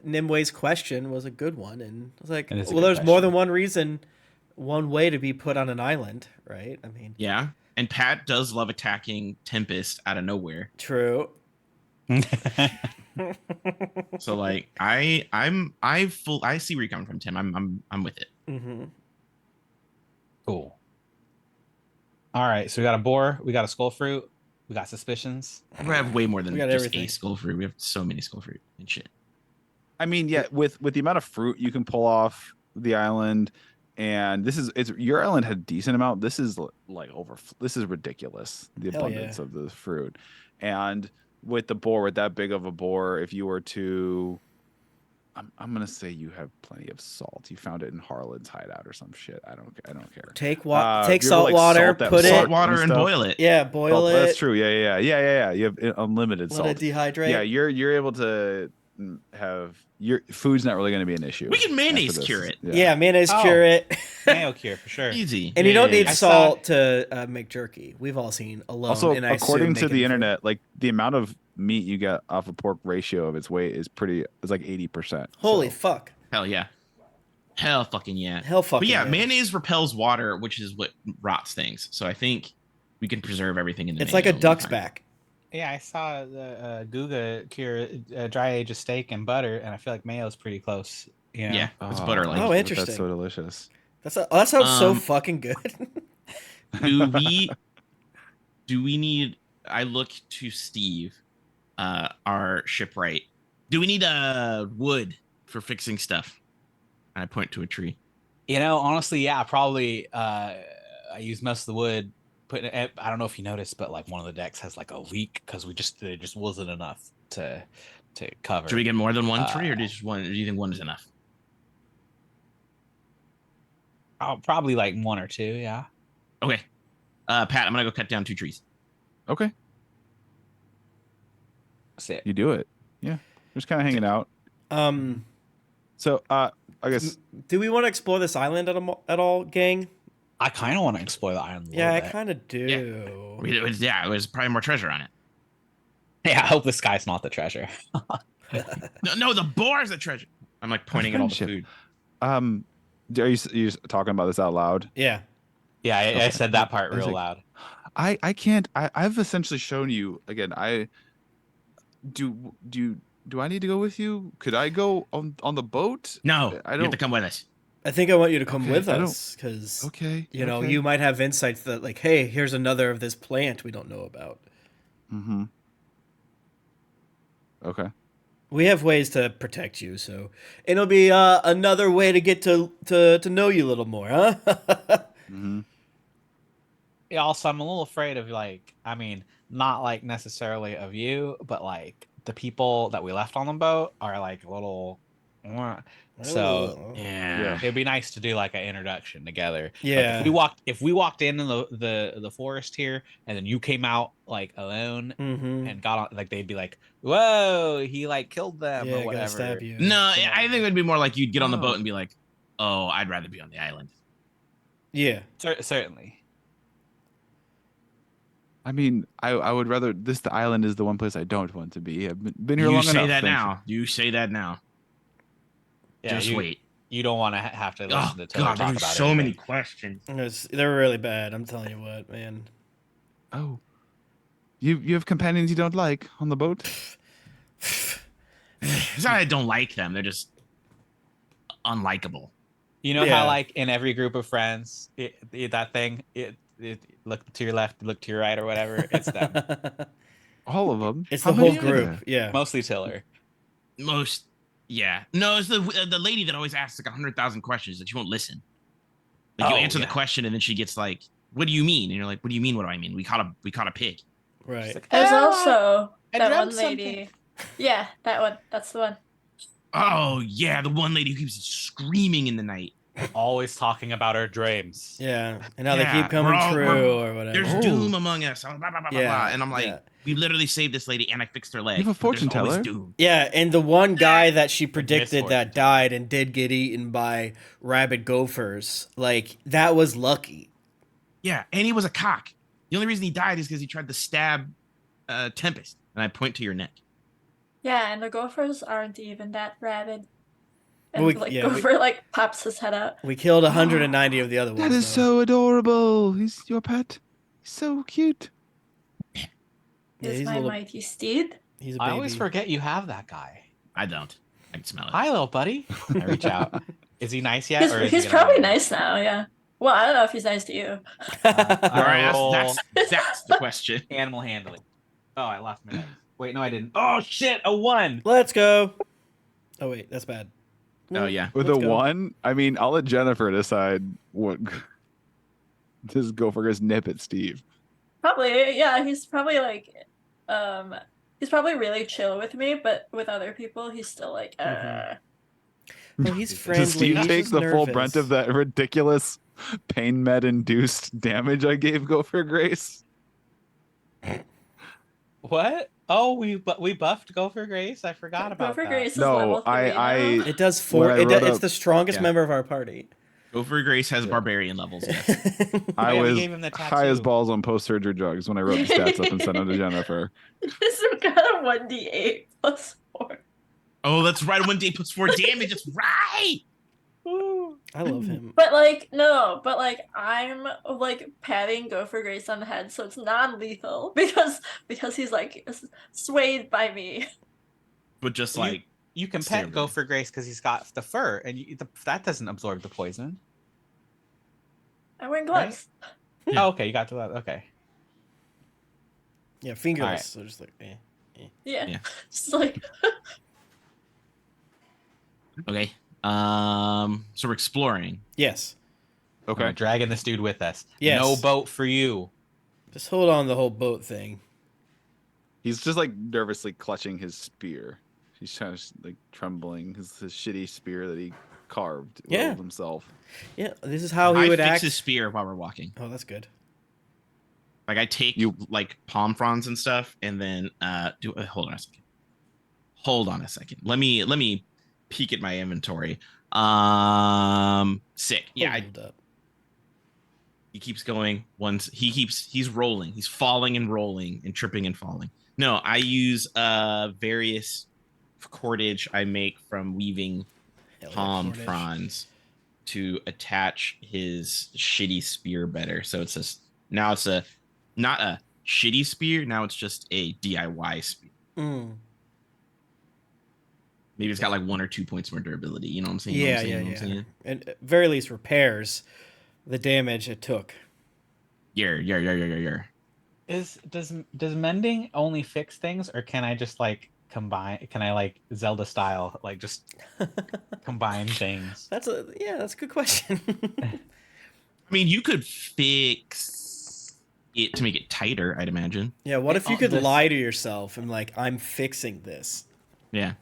Nimwe's question was a good one, and I was like, It is a well, good there's more than question. one way to be put on an island, right? I mean, Yeah, and Pat does love attacking Tempest out of nowhere. true. So like, I see where you're coming from, Tim. I'm with it. Mm-hmm. Cool. All right, so we got a boar, we got a skull fruit, we got suspicions. We have way more than We got just everything. a skull fruit. We have so many skull fruit and shit. I mean, yeah, with the amount of fruit you can pull off the island, and it's your island had a decent amount. This is like this is ridiculous. The Hell abundance yeah. of the fruit, and with the boar, with that big of a boar, if you were to, I'm gonna say you have plenty of salt. You found it in Harlan's hideout or some shit. I don't care. Take if you ever, salt like, water, salt that put salt it, Water and stuff. boil it. yeah, boil Salt, it. that's true. Yeah. You have unlimited Let salt. it dehydrate. Yeah, you're able to have your food's not really going to be an issue. We can mayonnaise after this. cure it. Yeah, mayonnaise Oh. cure it. Mayo cure for sure. Easy. And you don't need I salt to make jerky. We've all seen Alone. Also, and I according assume to making the food. internet, like the amount of meat you get off a pork ratio of its weight is like 80%. Holy So, fuck. Hell yeah. Hell fucking yeah. Hell fucking But yeah, yeah. mayonnaise repels water, which is what rots things. So I think we can preserve everything in the It's like a mayo duck's time. back. Yeah, I saw the Guga cure dry age of steak and butter, and I feel like mayo's pretty close. You know? Yeah, it's butter like. Oh, interesting. That's so delicious. That sounds so Um, fucking good. Do we need? I look to Steve, our shipwright. Do we need wood for fixing stuff? And I point to a tree. You know, honestly, yeah, probably. I use most of the wood. I don't know if you noticed, but like one of the decks has like a leak because there just wasn't enough to cover. Should we get more than one tree, or just one? Or do you think one is enough? Probably like one or two, yeah. Okay, Pat, I'm gonna go cut down 2 trees. Okay, That's it. you do it. Yeah, just kind of hanging out. So, I guess Do we want to explore this island at all, gang? I kind of want to explore the island. Yeah, I I kind of do. There's probably more treasure on it. Yeah, I hope this guy's not the treasure. No, the boar is the treasure. I'm like pointing at all the Friendship. food. are you talking about this out loud? Yeah. Yeah, I said that part I was real like- loud. I can't. I've essentially shown you again. Do I need to go with you? Could I go on the boat? No, I you don't. have to come with us. I think I want you to come Okay, with I don't- us because Okay. you might have insights that like, hey, here's another of this plant we don't know about. Mm-hmm. Okay. We have ways to protect you, so it'll be another way to get to know you a little more, huh? Mm-hmm. Yeah, also, I'm a little afraid of not like necessarily of you, but like the people that we left on the boat are like a little. So Yeah. it'd be nice to do like an introduction together. Like, Yeah. if we walked in the forest here, and then you came out like alone Mm-hmm. and got on, like they'd be like, "Whoa, he like killed them Yeah, or gotta whatever." stab you. No, I think it would be more like you'd get on the Oh. boat and be like, "Oh, I'd rather be on the island." Yeah. Certainly. I mean, I would rather the island is the one place I don't want to be. I've been here You long say enough. that thank you. now. You say that now. Yeah, Just wait. You don't want to have to listen Oh to Taylor God, talk there's about so many anything. questions. They're really bad. I'm telling you what, man. Oh, you have companions you don't like on the boat? It's not that I don't like them. They're just unlikable. You know Yeah. how like in every group of friends, that thing, look to your left, look to your right, or whatever. It's them. All of them. It's How the whole many are group. there? Yeah. Mostly Tiller. Most, yeah. No, it's the lady that always asks like 100,000 questions that you won't listen. Like you Oh, answer the yeah. question and then she gets like, "What do you mean?" And you're like, "What do you mean? What do I mean? We caught a pig." Right. It's like, There's "Ah, also I that dreamt one lady. Yeah, that one. That's the one. Oh yeah, the one lady who keeps screaming in the night. always talking about her dreams." Yeah. And how they Yeah, keep coming we're true or whatever. There's Oh. doom among us. Blah, blah, blah, blah, Yeah, blah. And I'm like, yeah. we literally saved this lady and I fixed her leg. You have a but there's fortune always teller? doom. Yeah, and the one guy that she predicted misfortune that died and did get eaten by rabid gophers, like that was lucky. Yeah, and he was a cock. The only reason he died is because he tried to stab Tempest. And I point to your neck. Yeah, and the gophers aren't even that rabid. And Well, like yeah, gopher like pops his head out. We killed 190 of the other ones. That is though. so adorable. He's your pet. He's so cute. Yeah, Is he's a my little. mighty steed. He's a I baby. always forget you have that guy. I don't. I can smell it. Hi, little buddy. I reach out. Is he nice yet? Or is He's he gonna probably be- nice now, yeah. Well, I don't know if he's nice to you. All right, roll that's the question. animal handling. Oh, I lost my notes. Wait, no, I didn't. Oh shit, a 1. Let's go. Oh wait, that's bad. Oh yeah. With Let's a go. 1, I mean, I'll let Jennifer decide what. Just go for his nip at Steve. Probably, yeah, he's probably like he's probably really chill with me, but with other people he's still like Oh, he's friendly. Does Steve He's take just the full nervous. brunt of that ridiculous pain med induced damage I gave Gopher Grace? What? Oh, we buffed Gopher Grace. I forgot about Gopher that. Grace is No, level 3 I- now. It does When 4. I wrote It's up- the strongest Yeah. member of our party. Gopher Grace has Yeah. barbarian levels, yes. I yeah, we was gave him the high as tattoo. balls on post-surgery drugs when I wrote the stats up and sent them to Jennifer. This got a 1d8 plus 4. Oh, that's right. 1d plus 4 damage. That's right. I love him. But like no, but like I'm like patting Gopher Grace on the head, so it's non-lethal because he's like swayed by me. But just You- like You can Stay pet over Gopher Grace because he's got the fur, and that doesn't absorb the poison. I'm wearing gloves. Yeah. Oh, okay, you got to that. Okay. Yeah, fingerless. Alright. So just like, Yeah. Yeah. Just like okay. So we're exploring. yes. We're Okay. dragging this dude with us. Yes. No boat for you. Just hold on the whole boat thing. He's just like nervously clutching his spear. He's trying to like trembling his shitty spear that he carved Yeah. with himself. Yeah, this is how he I would fix act. his spear while we're walking. Oh, that's good. Like I take like palm fronds and stuff, and then hold on a second. Hold on a second. Let me peek at my inventory. Sick. Yeah, Hold up. he keeps going. He's rolling. He's falling and rolling and tripping and falling. No, I use various cordage I make from weaving Hell yeah, palm cordage. fronds to attach his shitty spear better. So it's just now it's not a shitty spear. Now it's just a DIY spear. Mm. Maybe it's got like 1 or 2 points more durability. You know what I'm saying? Yeah, You know what I'm yeah, saying? yeah. And at very least repairs the damage it took. Yeah. Does mending only fix things, or can I just like combine? Can I like Zelda style like just combine things? That's a good question. I mean, you could fix it to make it tighter, I'd imagine. Yeah, what if you Oh, could this- lie to yourself and like, I'm fixing this? Yeah.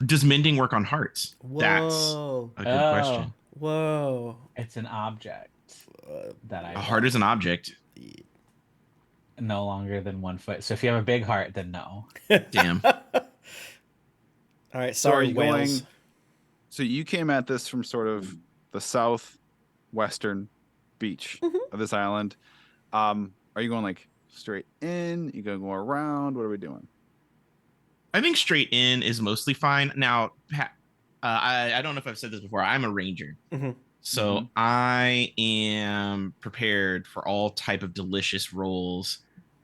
Does mending work on hearts? That's Whoa. a good Oh. question. Whoa. It's an object that I A heart is an object. no longer than 1 foot. So if you have a big heart, then no. Damn. All right, So are sorry, you whales. going? So you came at this from sort of the southwestern beach of this island. Are you going like straight in? You gonna go around? What are we doing? I think straight in is mostly fine. Now, I don't know if I've said this before. I'm a ranger. Mhm. So I am prepared for all type of delicious rolls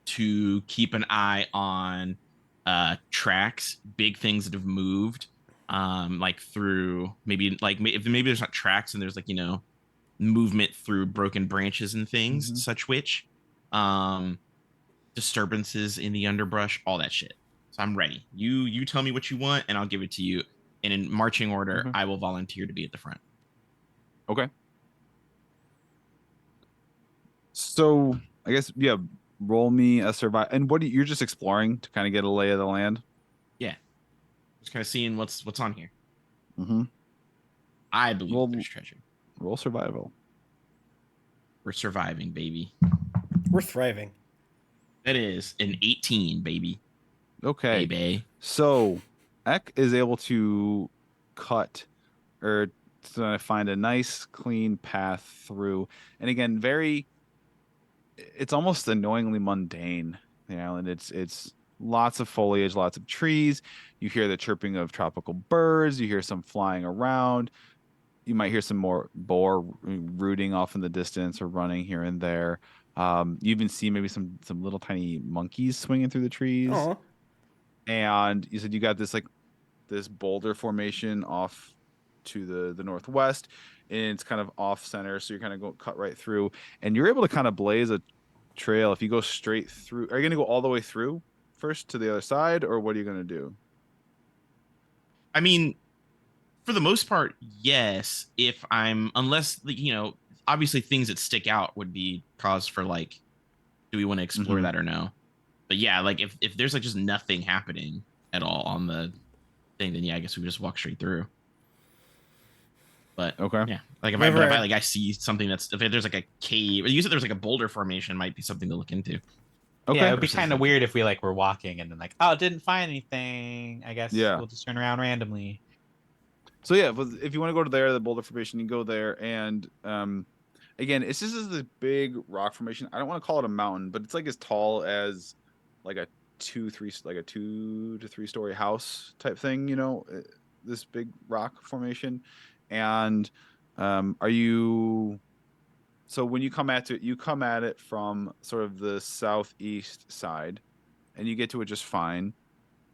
to keep an eye on tracks, big things that have moved, like through if maybe there's not tracks and there's like movement through broken branches and things, Mhm. such which disturbances in the underbrush, all that shit. So I'm ready. You tell me what you want, and I'll give it to you. And in marching order, Okay. I will volunteer to be at the front. Okay. So I guess yeah, roll me a survive. And you're just exploring to kind of get a lay of the land. Yeah, just kind of seeing what's on here. Mm-hmm. I believe Roll there's treasure. roll survival. We're surviving, baby. We're thriving. That is an 18, baby. Okay. Baby. So Eck is able to cut or to find a nice clean path through. And again, it's almost annoyingly mundane, the island. It's lots of foliage, lots of trees. You hear the chirping of tropical birds, you hear some flying around. You might hear some more boar rooting off in the distance or running here and there. You even see maybe some little tiny monkeys swinging through the trees. Oh, And you said you got this boulder formation off to the northwest, and it's kind of off center, so you're kind of go cut right through, and you're able to kind of blaze a trail if you go straight through. Are you going to go all the way through first to the other side, or what are you going to do? I mean, for the most part, yes. If I'm, unless obviously things that stick out would be cause for like, do we want to explore Mhm. that or no? But yeah, like if there's like just nothing happening at all on the thing, then yeah, I guess we would just walk straight through. But Okay. yeah, like if Never- I see something if there's like a cave, you said there's like a boulder formation, might be something to look into. Okay. Yeah, it would be Versus kind of like- weird if we like were walking and then like, oh, didn't find anything. I guess Yeah. we'll just turn around randomly. So yeah, if you want to go to there, the boulder formation, you go there, and again, it's just this big rock formation. I don't want to call it a mountain, but it's like as tall as like a 2 to 3 story house type thing. This big rock formation, and are you? So when you come at it, you come at it from sort of the southeast side, and you get to it just fine.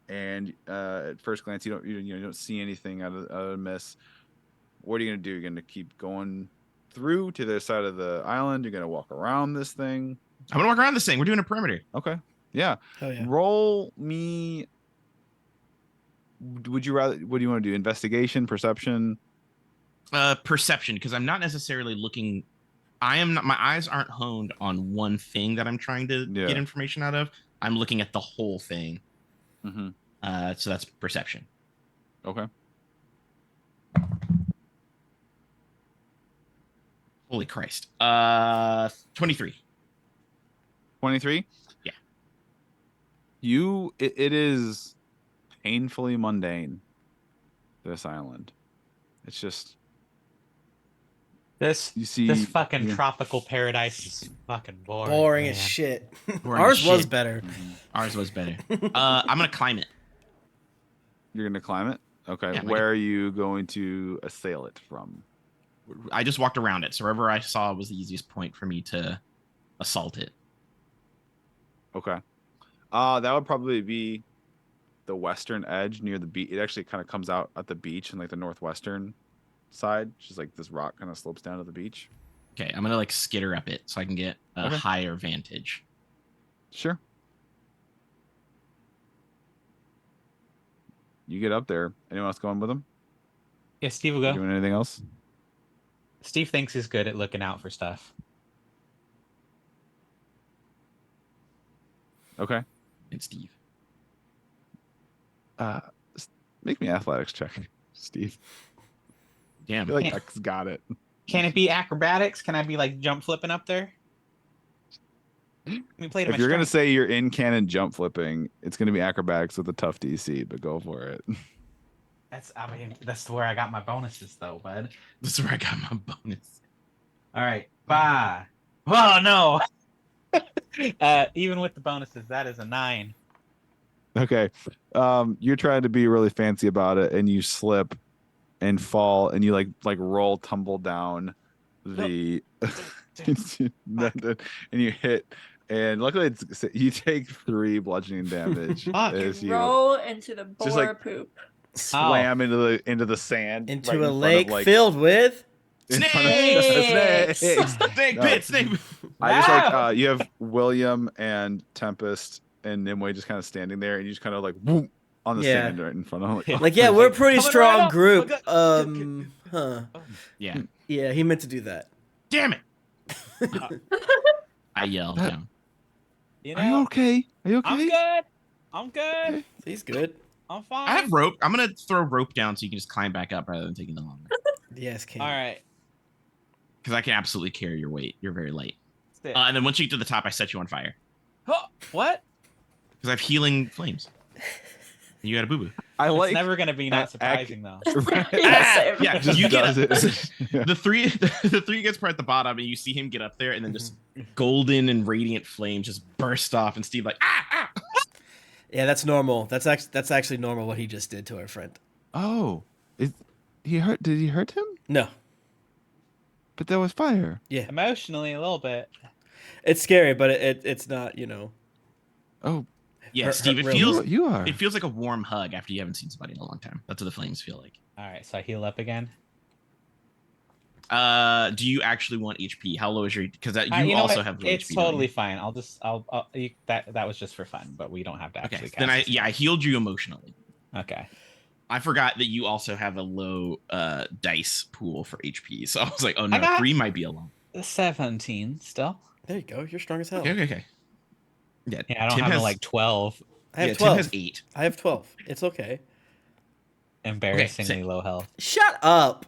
And at first glance, you don't see anything out of miss. What are you gonna do? You're gonna keep going through to the other side of the island. You're gonna walk around this thing. I'm gonna walk around this thing. We're doing a perimeter. Okay, yeah. hell yeah. Roll me. Would you rather? What do you want to do? Investigation, perception. Perception, because I'm not necessarily looking. I am not. My eyes aren't honed on one thing that I'm trying to Yeah. get information out of. I'm looking at the whole thing. Mm-hmm. So that's perception. Okay. Holy Christ. 23. 23. Yeah. It is painfully mundane. This island. It's just This you see this fucking yeah. tropical paradise is fucking boring. Boring man. as shit. Boring Ours as was shit. better. Mhm. Ours was better. I'm gonna climb it. You're gonna climb it. Okay. Yeah, Where are you going to assail it from? I just walked around it, so wherever I saw was the easiest point for me to assault it. Okay. That would probably be the western edge near the beach. It actually kind of comes out at the beach and like the northwestern side, just like this rock kind of slopes down to the beach. Okay, I'm gonna like skitter up it so I can get a Okay. higher vantage. Sure. You get up there. Anyone else going with him? Yeah, Steve will go. Doing anything else? Steve thinks he's good at looking out for stuff. Okay. And Steve. Make me an athletics check, Steve. I Damn. feel like Yeah. X got it. Can it be acrobatics? Can I be like jump flipping up there? We played If you're gonna say you're in canon jump flipping, it's gonna be acrobatics with a tough DC, but go for it. that's where I got my bonuses though, bud. This is where I got my bonus. All right, bye. Oh no. Even with the bonuses, that is a 9. Okay. You're trying to be really fancy about it, and you slip and fall, and you like roll, tumble down the and you hit, and luckily you take 3 bludgeoning damage Fuck. as you Roll into the Just boar like- poop. slam into the sand Into right in a front lake of, like, filled with. in front of Snakes! snakes. Snake No. pit, snake. I just like No! you have William and Tempest and Nimue just kind of standing there, and you just kind of like whoop on the Yeah. sand right in front of them. Yeah. Like, yeah, we're a pretty Coming strong right up. group. Look Huh. Yeah. Yeah, he meant to do that. Damn it. I yelled down. You Are you know, okay? Are you okay? I'm good. I'm good. Okay. He's good. I'm fine. I have rope. I'm gonna throw rope down so you can just climb back up rather than taking the long way. Yes, King. All right. Because I can absolutely carry your weight. You're very light. Sit. And then once you get to the top, I set you on fire Oh, what? because I have healing flames. And you got a boo boo. I It's like never gonna be not ac- surprising though. Yeah, same. Yeah, just you get does up. it. Yeah. The three gets part at the bottom, and you see him get up there, and then just golden and radiant flames just burst off, and Steve like ah. Yeah, that's normal. That's actually normal what he just did to our friend. Oh, he hurt? Did he hurt him? No. But there was fire. Yeah. Emotionally, a little bit. It's scary, but it's not, Oh, Yeah, Hurt- Steve, hurt it real feels good. you are. it feels like a warm hug after you haven't seen somebody in a long time. That's what the flames feel like. All right, so I heal up again. Do you actually want HP? How low is your? Because you, You know also what? have low It's HP. don't totally you? fine. That was just for fun, but we don't have to Okay. actually. Then cast this. I healed you emotionally. Okay. I forgot that you also have a low dice pool for HP. So I was like, oh no, got- 3 might be a lot. 17 still. There you go. You're strong as hell. Okay. Yeah, Yeah, I don't Tim have has, no, like 12. I have yeah, 12. Tim has 8. I have 12. It's okay. Embarrassingly same. low health. Shut up.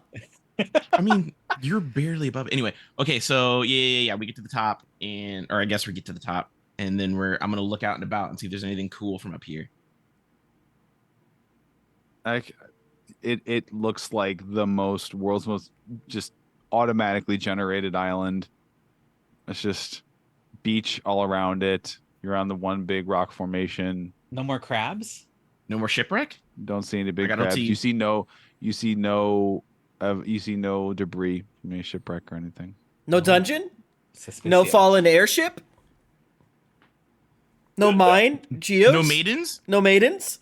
I mean, you're barely above. Anyway, okay, so yeah. We get to the top, or I guess we get to the top, and then I'm gonna look out and about and see if there's anything cool from up here. It looks like the world's most just automatically generated island. It's just beach all around it. You're on the one big rock formation. No more crabs? No more shipwreck. Don't see any big I don't crabs. see- You see no debris from any shipwreck or anything. No dungeon? Suspicious. No fallen airship? No mine? Geos? No maidens. No maidens?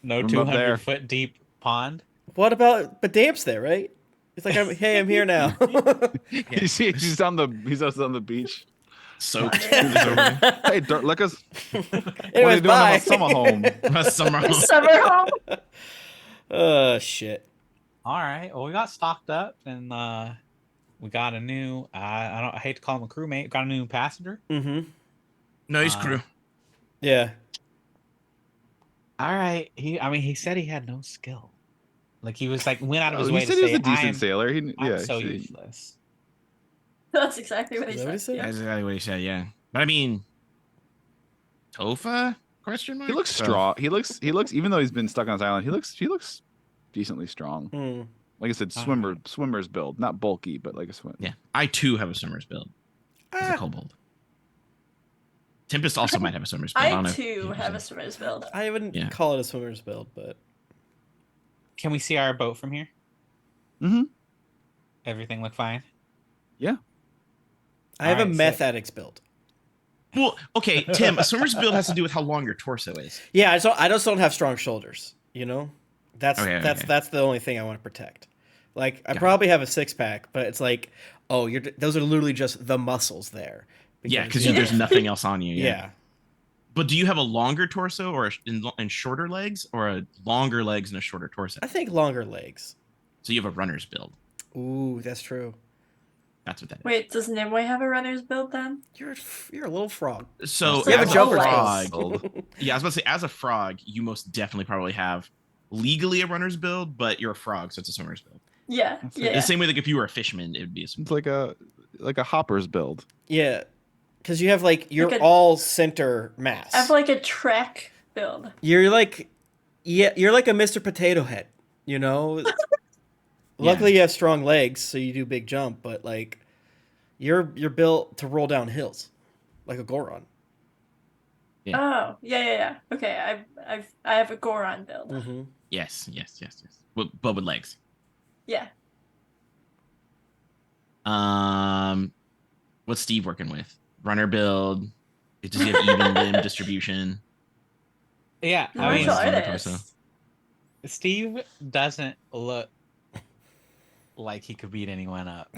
No From up there. 200-foot deep pond? What about, but Damp's there, right? It's like, hey, I'm here now. Yeah. He's on the beach. Soaked. Hey, look us. What are you Anyways, doing bye. on summer home? Summer home. Summer home. Shit. All right. Well, we got stocked up and we got a new I hate to call him a crewmate. Got a new passenger. Mm-hmm. Nice crew. Yeah. All right. He said he had no skill. Like he was like went out of his He way said to he was say a decent I'm sailor. so He said- useless. That's exactly what he Is that what he said. said? Yeah. That's exactly what he said. Yeah, but I mean, Tofa? Question mark. He looks strong. He looks even though he's been stuck on this island, he looks decently strong. Hmm. Like I said, swimmer's build, not bulky, but like a swim. Yeah, I too have a swimmer's build. It's a kobold. Tempest also might have a swimmer's build. I don't know if too you have know. a swimmer's build. I wouldn't Yeah. call it a swimmer's build, but Can we see our boat from here? Mhm. Everything look fine? I have a Alright, meth so- addict's build. Well, okay, Tim. A swimmer's build has to do with how long your torso is. Yeah, I just don't have strong shoulders. That's Okay, okay. that's the only thing I want to protect. Like I Got it. probably have a 6-pack, but it's like, oh, those are literally just the muscles there. Yeah, because Yeah. there's nothing else on you. yeah. But do you have a longer torso or and shorter legs, or a longer legs and a shorter torso? I think longer legs. So you have a runner's build. Ooh, that's true. That's what that is. Wait, does Nimue have a runner's build then? You're a little frog. So You have a as jumper frog, build. yeah, I was about to say, as a frog, you most definitely probably have legally a runner's build, but you're a frog, so it's a swimmer's build. Yeah, That's yeah. The same way, like if you were a fisherman, it would be a swimmer. It's like a hopper's build. Yeah, because you have you're Like a- all center mass. I have like a trek build. You're like a Mr. Potato Head. Luckily, you have strong legs, so you do big jump. But you're built to roll down hills, like a Goron. Yeah. Oh, yeah. Okay, I have a Goron build. Mm-hmm. Yes. But with legs. Yeah. What's Steve working with? Runner build. Does he have even limb distribution? Yeah, Martial mean- artist. Steve doesn't look like he could beat anyone up.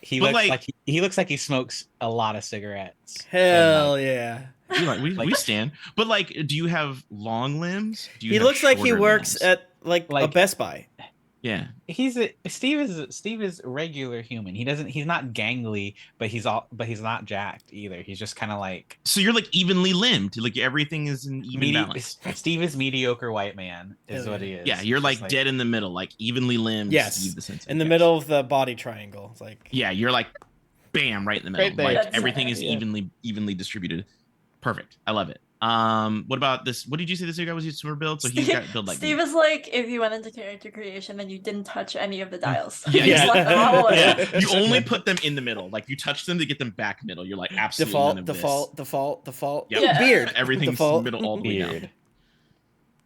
He But, looks like- like he looks like he smokes a lot of cigarettes. Hell And, yeah. We stand. But like, do you have long limbs? Do you He have looks like he shorter works limbs? at like a Like- Best Buy. Yeah. Steve is a regular human. He's not gangly, but he's not jacked either. He's just kind of like So you're like evenly limbed. Like everything is in even balance. Steve is mediocre white man is Hell what yeah. he is. Yeah, you're Just like dead in the middle, like evenly limbed. Yes. Steve the Sensei. In the Yes. middle of the body triangle. It's like Yeah, you're like, bam, right in the middle. Right there. Like That's everything it, is yeah. evenly distributed. Perfect. I love it. What about this? What did you say this guy was used for build? So he's got build like Steve me. is like if you went into character creation and you didn't touch any of the dials. Yeah, You just yeah. left them all in. Yeah, you only put them in the middle. Like you touch them to get them back middle. You're like absolutely none of default. Yep. Yeah. Beard. Everything's Default. middle all the way down. weird.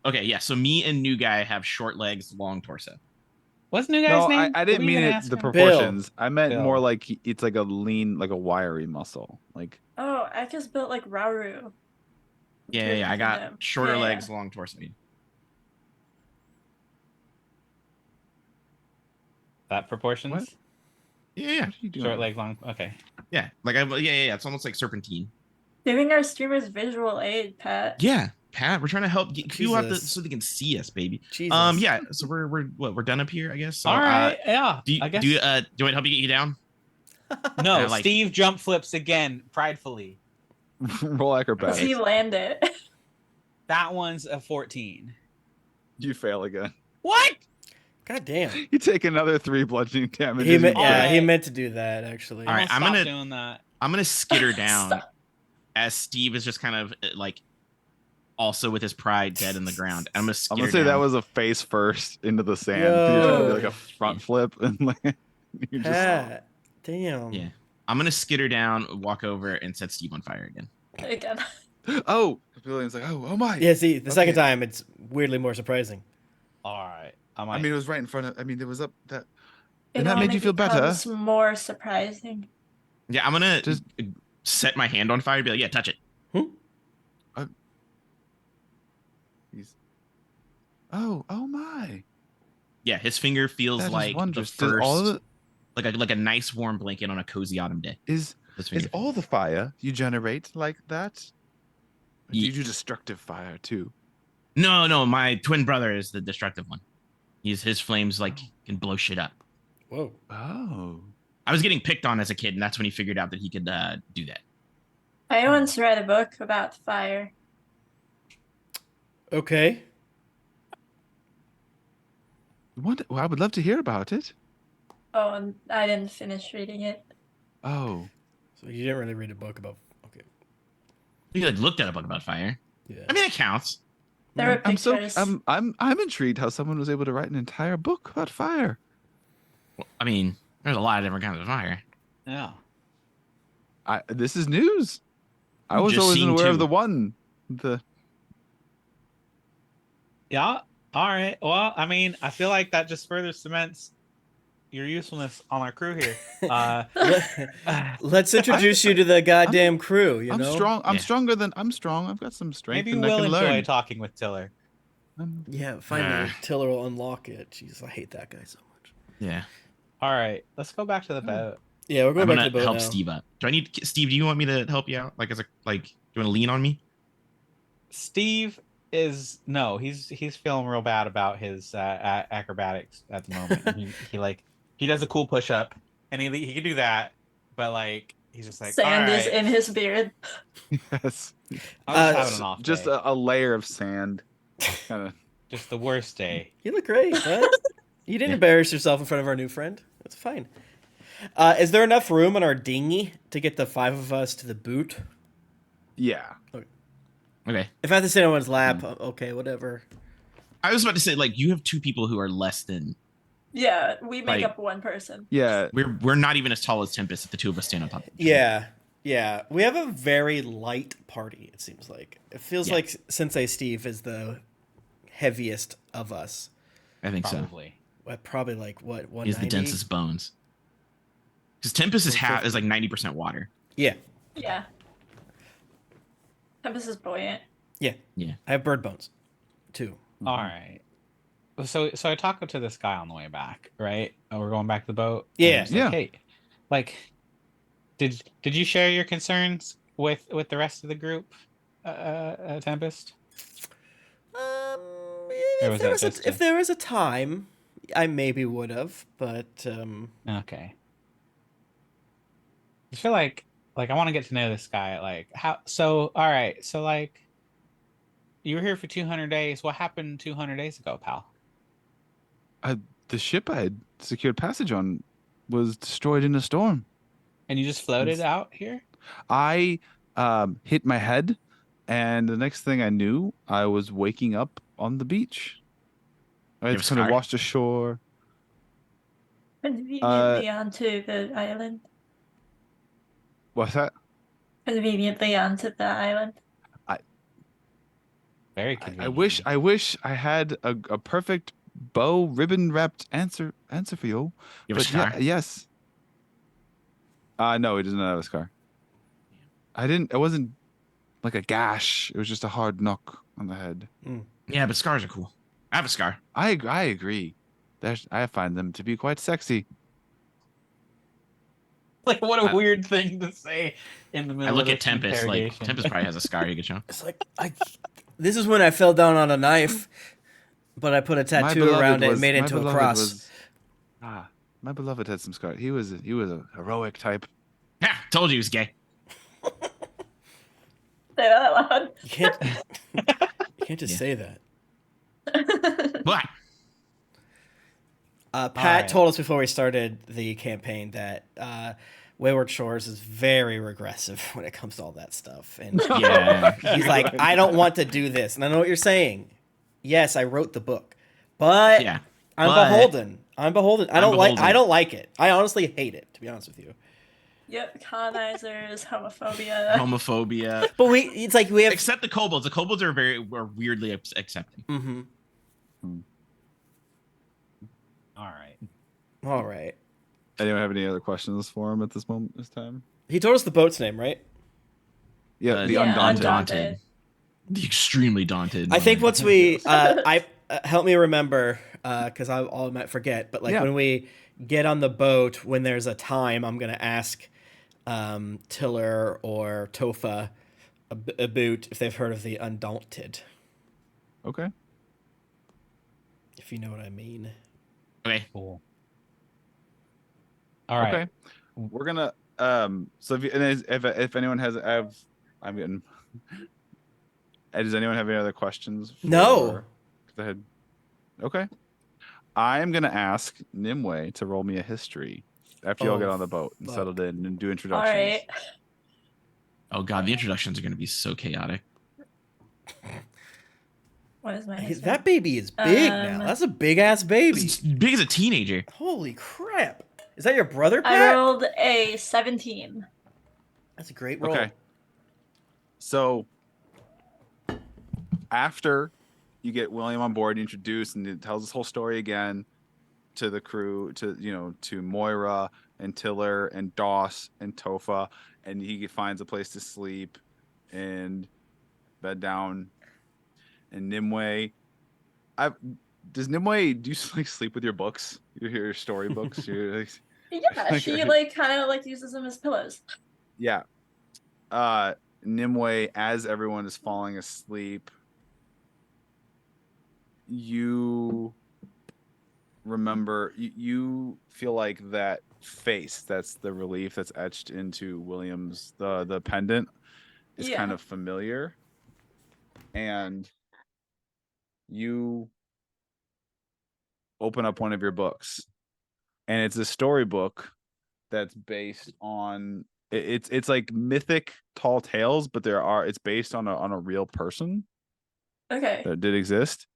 Okay, yeah. So me and new guy have short legs, long torso. What's new guy's No, name? I Did didn't we mean even it ask the him? proportions. I meant Bill. more like it's like a lean, like a wiry muscle. Like Oh, I just built like Rauru. Yeah. I got him. shorter Yeah. legs, long torso. That proportions. What? Yeah. what are you doing? Short leg, long. Okay. Yeah. Like yeah. It's almost like serpentine. Giving our streamers visual aid, Pat. Yeah, Pat, we're trying to help get you out Jesus. so they can see us, baby. Jesus. Yeah. So we're done up here, I guess. So, All right. Yeah. Do you, I guess. do you want to help me get you down? No. like- Steve jump flips again, pridefully. Roll Does acrobatics. he land it? That one's a 14. You fail again. What? God damn. You take another 3 bludgeoning damage. He as you meant, fall. yeah, he Alright. meant to do that actually. All right, I'm Stop gonna- doing that. I'm gonna skitter down Stop. as Steve is just kind of like also with his pride dead in the ground. I'm gonna I'm skitter gonna say that down. was a face first into the sand. You're trying to do like Yo. a front flip and like you just Pat. Damn. Yeah. I'm gonna skitter down, walk over, and set Steve on fire again. Again. oh, William's like oh my. Yeah, see, the second Okay. time it's weirdly more surprising. All right. I mean, it was right in front of. I mean, it was up that. It And that made only you feel better? becomes more surprising. Yeah, I'm gonna Just- set my hand on fire and be like, yeah, touch it. He's. Oh my. Yeah, his finger feels That is like the wondrous. Does first, all of it like a nice warm blanket on a cozy autumn day. is His finger all the fire you generate like that? Or do Ye- you do destructive fire too? No, my twin brother is the destructive one. His flames like can blow shit up. Whoa. Oh. I was getting picked on as a kid, and that's when he figured out that he could do that. I once read a book about fire. Okay. What? Well, I would love to hear about it. Oh, and I didn't finish reading it. Oh. So you didn't really read a book about. Okay. He like looked at a book about fire. Yeah. I mean, it counts. There were I'm so pictures. I'm intrigued how someone was able to write an entire book about fire. Well, I mean, there's a lot of different kinds of fire. Yeah. This is news. I was Just always seen aware of two. the one. The Yeah. All right. Well, I mean, I feel like that just further cements your usefulness on our crew here. Let's introduce you to the goddamn crew. You I'm know. strong. I'm Yeah. stronger than I'm strong. I've got some strength Maybe and I we'll can enjoy learn. talking with Tiller. Yeah. Finally, Tiller will unlock it. Jeez, I hate that guy so much. Yeah. All right. Let's go back to the boat. Yeah, we're going I'm back gonna to the boat help now. Steve up. Do I need Steve? Do you want me to help you out? Like, do you want to lean on me? Steve is no. He's feeling real bad about his acrobatics at the moment. he does a cool push up, and he can do that, but like he's just like Sand all is right, in his beard. Yes. I'm just having an off Just day. a layer of sand. Kind of. Just the worst day. You look great, bud. You didn't Yeah. embarrass yourself in front of our new friend. That's fine. Is there enough room on our dinghy to get the 5 of us to the boot? Yeah. Okay. If I have to sit on one's lap, okay, whatever. I was about to say, like, you have 2 people who are less than. Yeah, we make Like- up one person. Yeah. We're not even as tall as Tempest if the 2 of us stand on top. Of each other. Yeah, yeah. We have a very light party, it seems like. It feels Yeah. like Sensei Steve is the heaviest of us. I think so. Probably. Probably like, what, He's 190? the densest bones. Because Tempest is like 90% water. Yeah, Yeah. Tempest is buoyant. yeah. Yeah. I have bird bones. 2. All right. So I talked to this guy on the way back, right? And we're going back to the boat. and Yeah. I was like, Yeah. Hey, like, did you share your concerns with the rest of the group, Tempest? Or If was there that was just if there was a time, I maybe would have, but okay? I feel like I want to get to know this guy. Like how? So all right. So like, you were here for 200 days. What happened 200 days ago, pal? The ship I had secured passage on was destroyed in a storm. And you just floated out here? I hit my head, and the next thing I knew, I was waking up on the beach. I have had a kind of scar? washed ashore. Conveniently onto the island. What's that? Conveniently onto the island. Very I convenient. wish I had a perfect bow ribbon wrapped answer for you. You have a But yeah, scar? yes. No, he doesn't have a scar. I didn't. It wasn't like a gash. It was just a hard knock on the head. Yeah, but scars are cool. I have a scar. I agree. I find them to be quite sexy. Like what a I- weird thing to say in the I middle look of at this Tempest. Like interrogation. Tempest probably has a scar you could show. it's like this is when I fell down on a knife, but I put a tattoo around it and made it into a cross. My beloved had some scars. He was a heroic type. Yeah, told you he was gay. Say that out loud. You can't just say that. But Pat right. told us before we started the campaign that Wayward Shores is very regressive when it comes to all that stuff. And yeah, he's like, I don't want to do this. And I know what you're saying. Yes, I wrote the book. But yeah. I'm But- beholden. I don't beholden. like it. I honestly hate it, to be honest with you. Yep, colonizers, homophobia. Homophobia. But it's like we have Except the kobolds. The kobolds are weirdly accepting. Mm-hmm. All right. All right. Anyone have any other questions for him at this time? He told us the boat's name, right? Yeah, the Yeah, Undaunted. Undaunted. The extremely daunted. I think one. once we help me remember because I might forget, but like Yeah. when we get on the boat, when there's a time, I'm gonna ask Tiller or Tofa about if they've heard of the Undaunted, Okay. if you know what I mean. Okay. Cool. All right. Okay. We're gonna so if anyone has I'm getting does anyone have any other questions No. Go ahead. Okay. I'm gonna ask Nimue to roll me a history after y'all Oh, get on the boat and fuck. settled in and do All introductions. right. Oh god, the introductions are going to be so chaotic. What is my history? That baby is big now. That's a big ass baby. It's big as a teenager. Holy crap! Is that your brother, I Pat? rolled a 17. That's a great roll. Okay. So after you get William on board, you introduce, and it tells this whole story again to the crew, to Moira and Tiller and Doss and Tofa, and he finds a place to sleep and bed down. And Nimue, does Nimue do you like sleep with your books? Your storybooks? Yeah, she kind of uses them as pillows. Yeah. Nimue, as everyone is falling asleep, you remember, you feel like that face, that's the relief that's etched into William's, the pendant, is kind of familiar. And you open up one of your books, and it's a storybook that's based on it's like mythic tall tales, but it's based on a real person Okay. that did exist.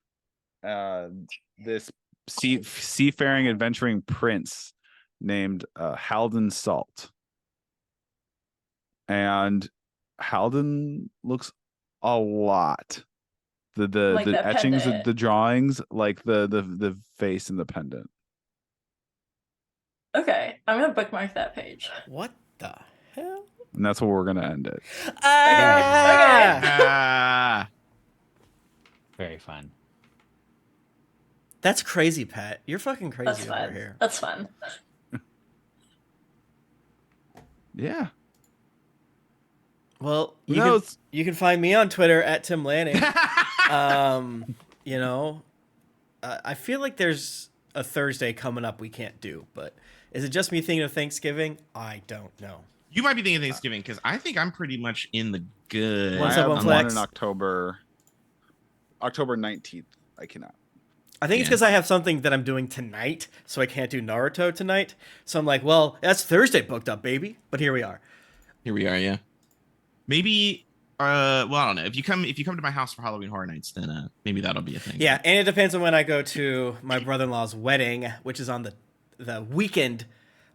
This seafaring adventuring prince named Halden Salt, and Halden looks a lot the Like that etchings, pendant. the drawings, like the face and the pendant. Okay, I'm gonna bookmark that page. What the hell? And that's where we're gonna end it. Ah! Ah. Very fun. That's crazy, Pat. You're fucking crazy That's over fun. here. That's fun. Yeah. Well, Who you knows? can find me on Twitter at Tim Lanning. You know, I feel like there's a Thursday coming up we can't do, but is it just me thinking of Thanksgiving? I don't know. You might be thinking Thanksgiving because I think I'm pretty much in the good. What's I up have on one Flex? in October 19th. I cannot. I think it's Yeah. because I have something that I'm doing tonight, so I can't do Naruto tonight. So I'm like, well, that's Thursday booked up, baby. But here we are. Here we are, yeah. Maybe well, I don't know. If you come to my house for Halloween Horror Nights, then maybe that'll be a thing. Yeah, and it depends on when I go to my brother-in-law's wedding, which is on the weekend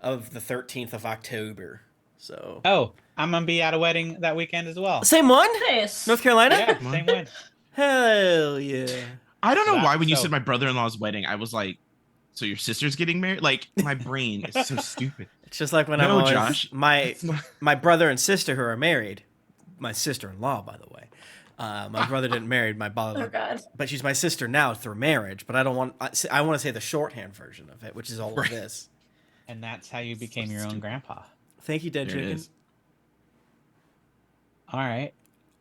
of the 13th of October. So Oh, I'm gonna be at a wedding that weekend as well. same one, Nice. North Carolina. Yeah, same one. Hell yeah. I don't know That- why when you so- said my brother-in-law's wedding, I was like, so your sister's getting married? Like my brain is so stupid. It's just like when No, I'm always, Josh. my brother and sister who are married, my sister-in-law, by the way. My brother didn't marry my Oh brother, god. but she's my sister now through marriage. But I don't want. I want to say the shorthand version of it, which is all of Right. this. And that's how you became your own grandpa. Thank you, Dead There it Chicken. is. All right.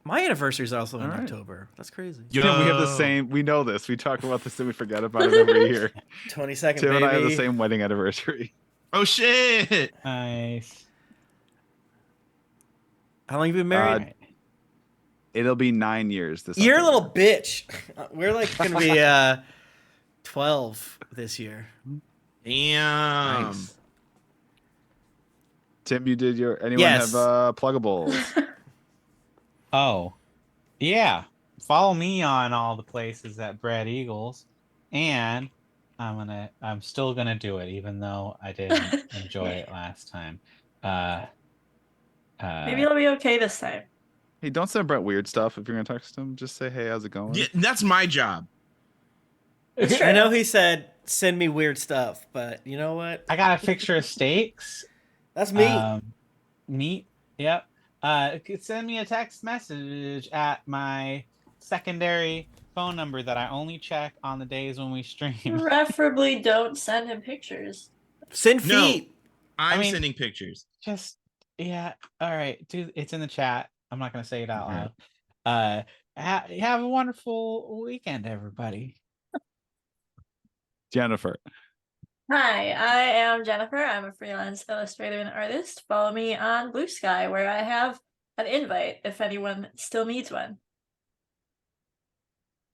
My anniversary is also in All right. October. That's crazy. Yo. Tim, we have the same. We know this. We talk about this and we forget about it every year. 22nd, Tim baby. and I have the same wedding anniversary. Oh shit! Nice. How long you been married? All right. It'll be 9 years this You're a October. little bitch. We're like gonna be 12 this year. Damn. Nice. Tim, you did your. Anyone Yes. have pluggables? Oh, yeah. Follow me on all the places at Brad Eagles, and I'm still gonna do it, even though I didn't enjoy it last time. Maybe it'll be okay this time. Hey, don't send Brett weird stuff if you're gonna text him. Just say, "Hey, how's it going?" Yeah, that's my job. It's true. I know he said send me weird stuff, but you know what? I got a picture of steaks. That's me. Meat. Yep. Could send me a text message at my secondary phone number that I only check on the days when we stream. Preferably don't send him pictures. Send No. feet. I'm mean- sending pictures. Just yeah. All right, dude. It's in the chat. I'm not gonna say it out Okay. loud. Have a wonderful weekend, everybody. Jennifer. Hi, I am Jennifer. I'm a freelance illustrator and artist. Follow me on Blue Sky, where I have an invite if anyone still needs one.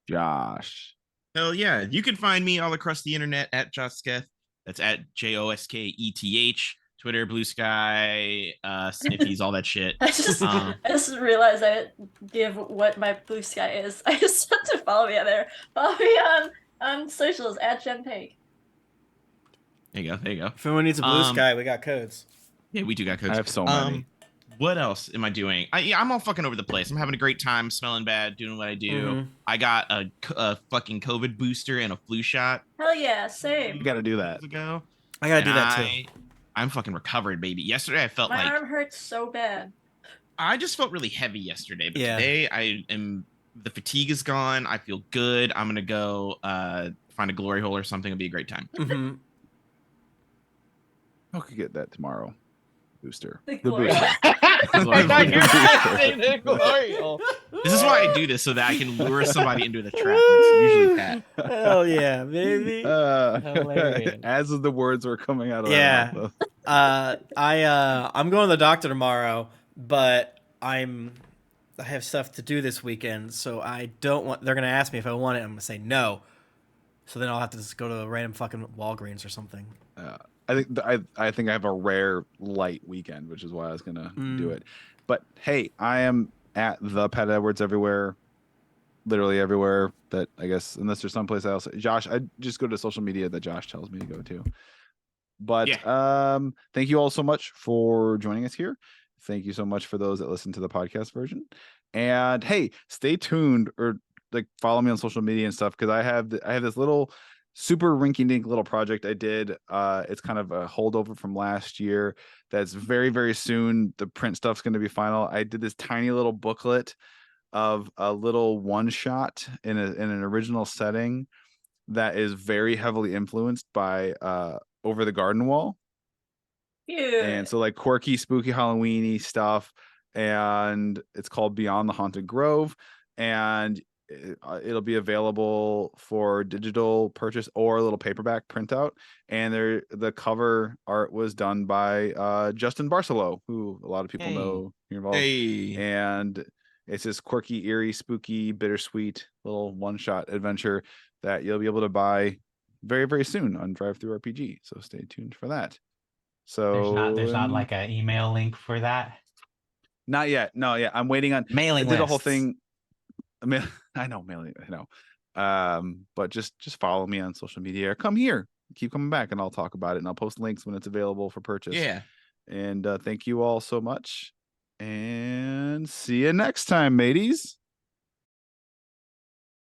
Josh. Hell yeah. You can find me all across the internet at Josketh. That's at JOSKETH. Twitter, Blue Sky, Sniffies, all that shit. I just Um, I just realized I didn't give what my Blue Sky is. I just have to follow me on there. Follow me on socials at JenPeg. There you go. There you go. If anyone needs a blue Um, sky, we got codes. Yeah, we do got codes. I have so many. What else am I doing? I'm all fucking over the place. I'm having a great time, smelling bad, doing what I do. Mhm. I got a fucking COVID booster and a flu shot Hell yeah, You same. got to do that. years ago. I gotta And do that too. I'm fucking recovered, baby. Yesterday I felt My like arm hurts so bad. I just felt really heavy yesterday, but Yeah. today the fatigue is gone. I feel good. I'm gonna go find a glory hole or something. It'll be a great time. hmm I could get that tomorrow. Booster. The The glory. booster. I thought you were gonna say the glory hole. This is why I do this so that I can lure somebody into the trap. It's usually Pat. Hell yeah, baby. Hilarious. As the words were coming out of Yeah. my mouth. I'm going to the doctor tomorrow, but I have stuff to do this weekend, so I don't want. They're gonna ask me if I want it. I'm gonna say no. So then I'll have to just go to a random fucking Walgreens or something. I think I have a rare light weekend, which is why I was gonna do Mm. it. But hey, I am at the Pat Edwards everywhere, literally everywhere. That I guess unless there's someplace else. Josh, I just go to social media that Josh tells me to go to. But thank you all so much for joining us here. Thank you so much for those that listen to the podcast version. And hey, stay tuned or like follow me on social media and stuff because I have this little super rinky-dink little project I did. It's kind of a holdover from last year that's very, very soon. The print stuff's going to be final. I did this tiny little booklet of a little one shot in an original setting that is very heavily influenced by Over the Garden Wall. Cute. And so like quirky, spooky, Halloweeny stuff. And it's called Beyond the Haunted Grove. And it'll be available for digital purchase or a little paperback printout. And the cover art was done by Justin Barcelo, who a lot of people know here involved. Hey. And it's this quirky, eerie, spooky, bittersweet little one-shot adventure that you'll be able to buy very, very soon on Drive Through RPG. So stay tuned for that. So There's not like an email link for that. Not yet. No, yeah. I'm waiting on Mailing I did a whole lists. thing. I know mailing. I know. But just follow me on social media or come here. Keep coming back and I'll talk about it and I'll post links when it's available for purchase. Yeah. And thank you all so much. And see you next time, mateys.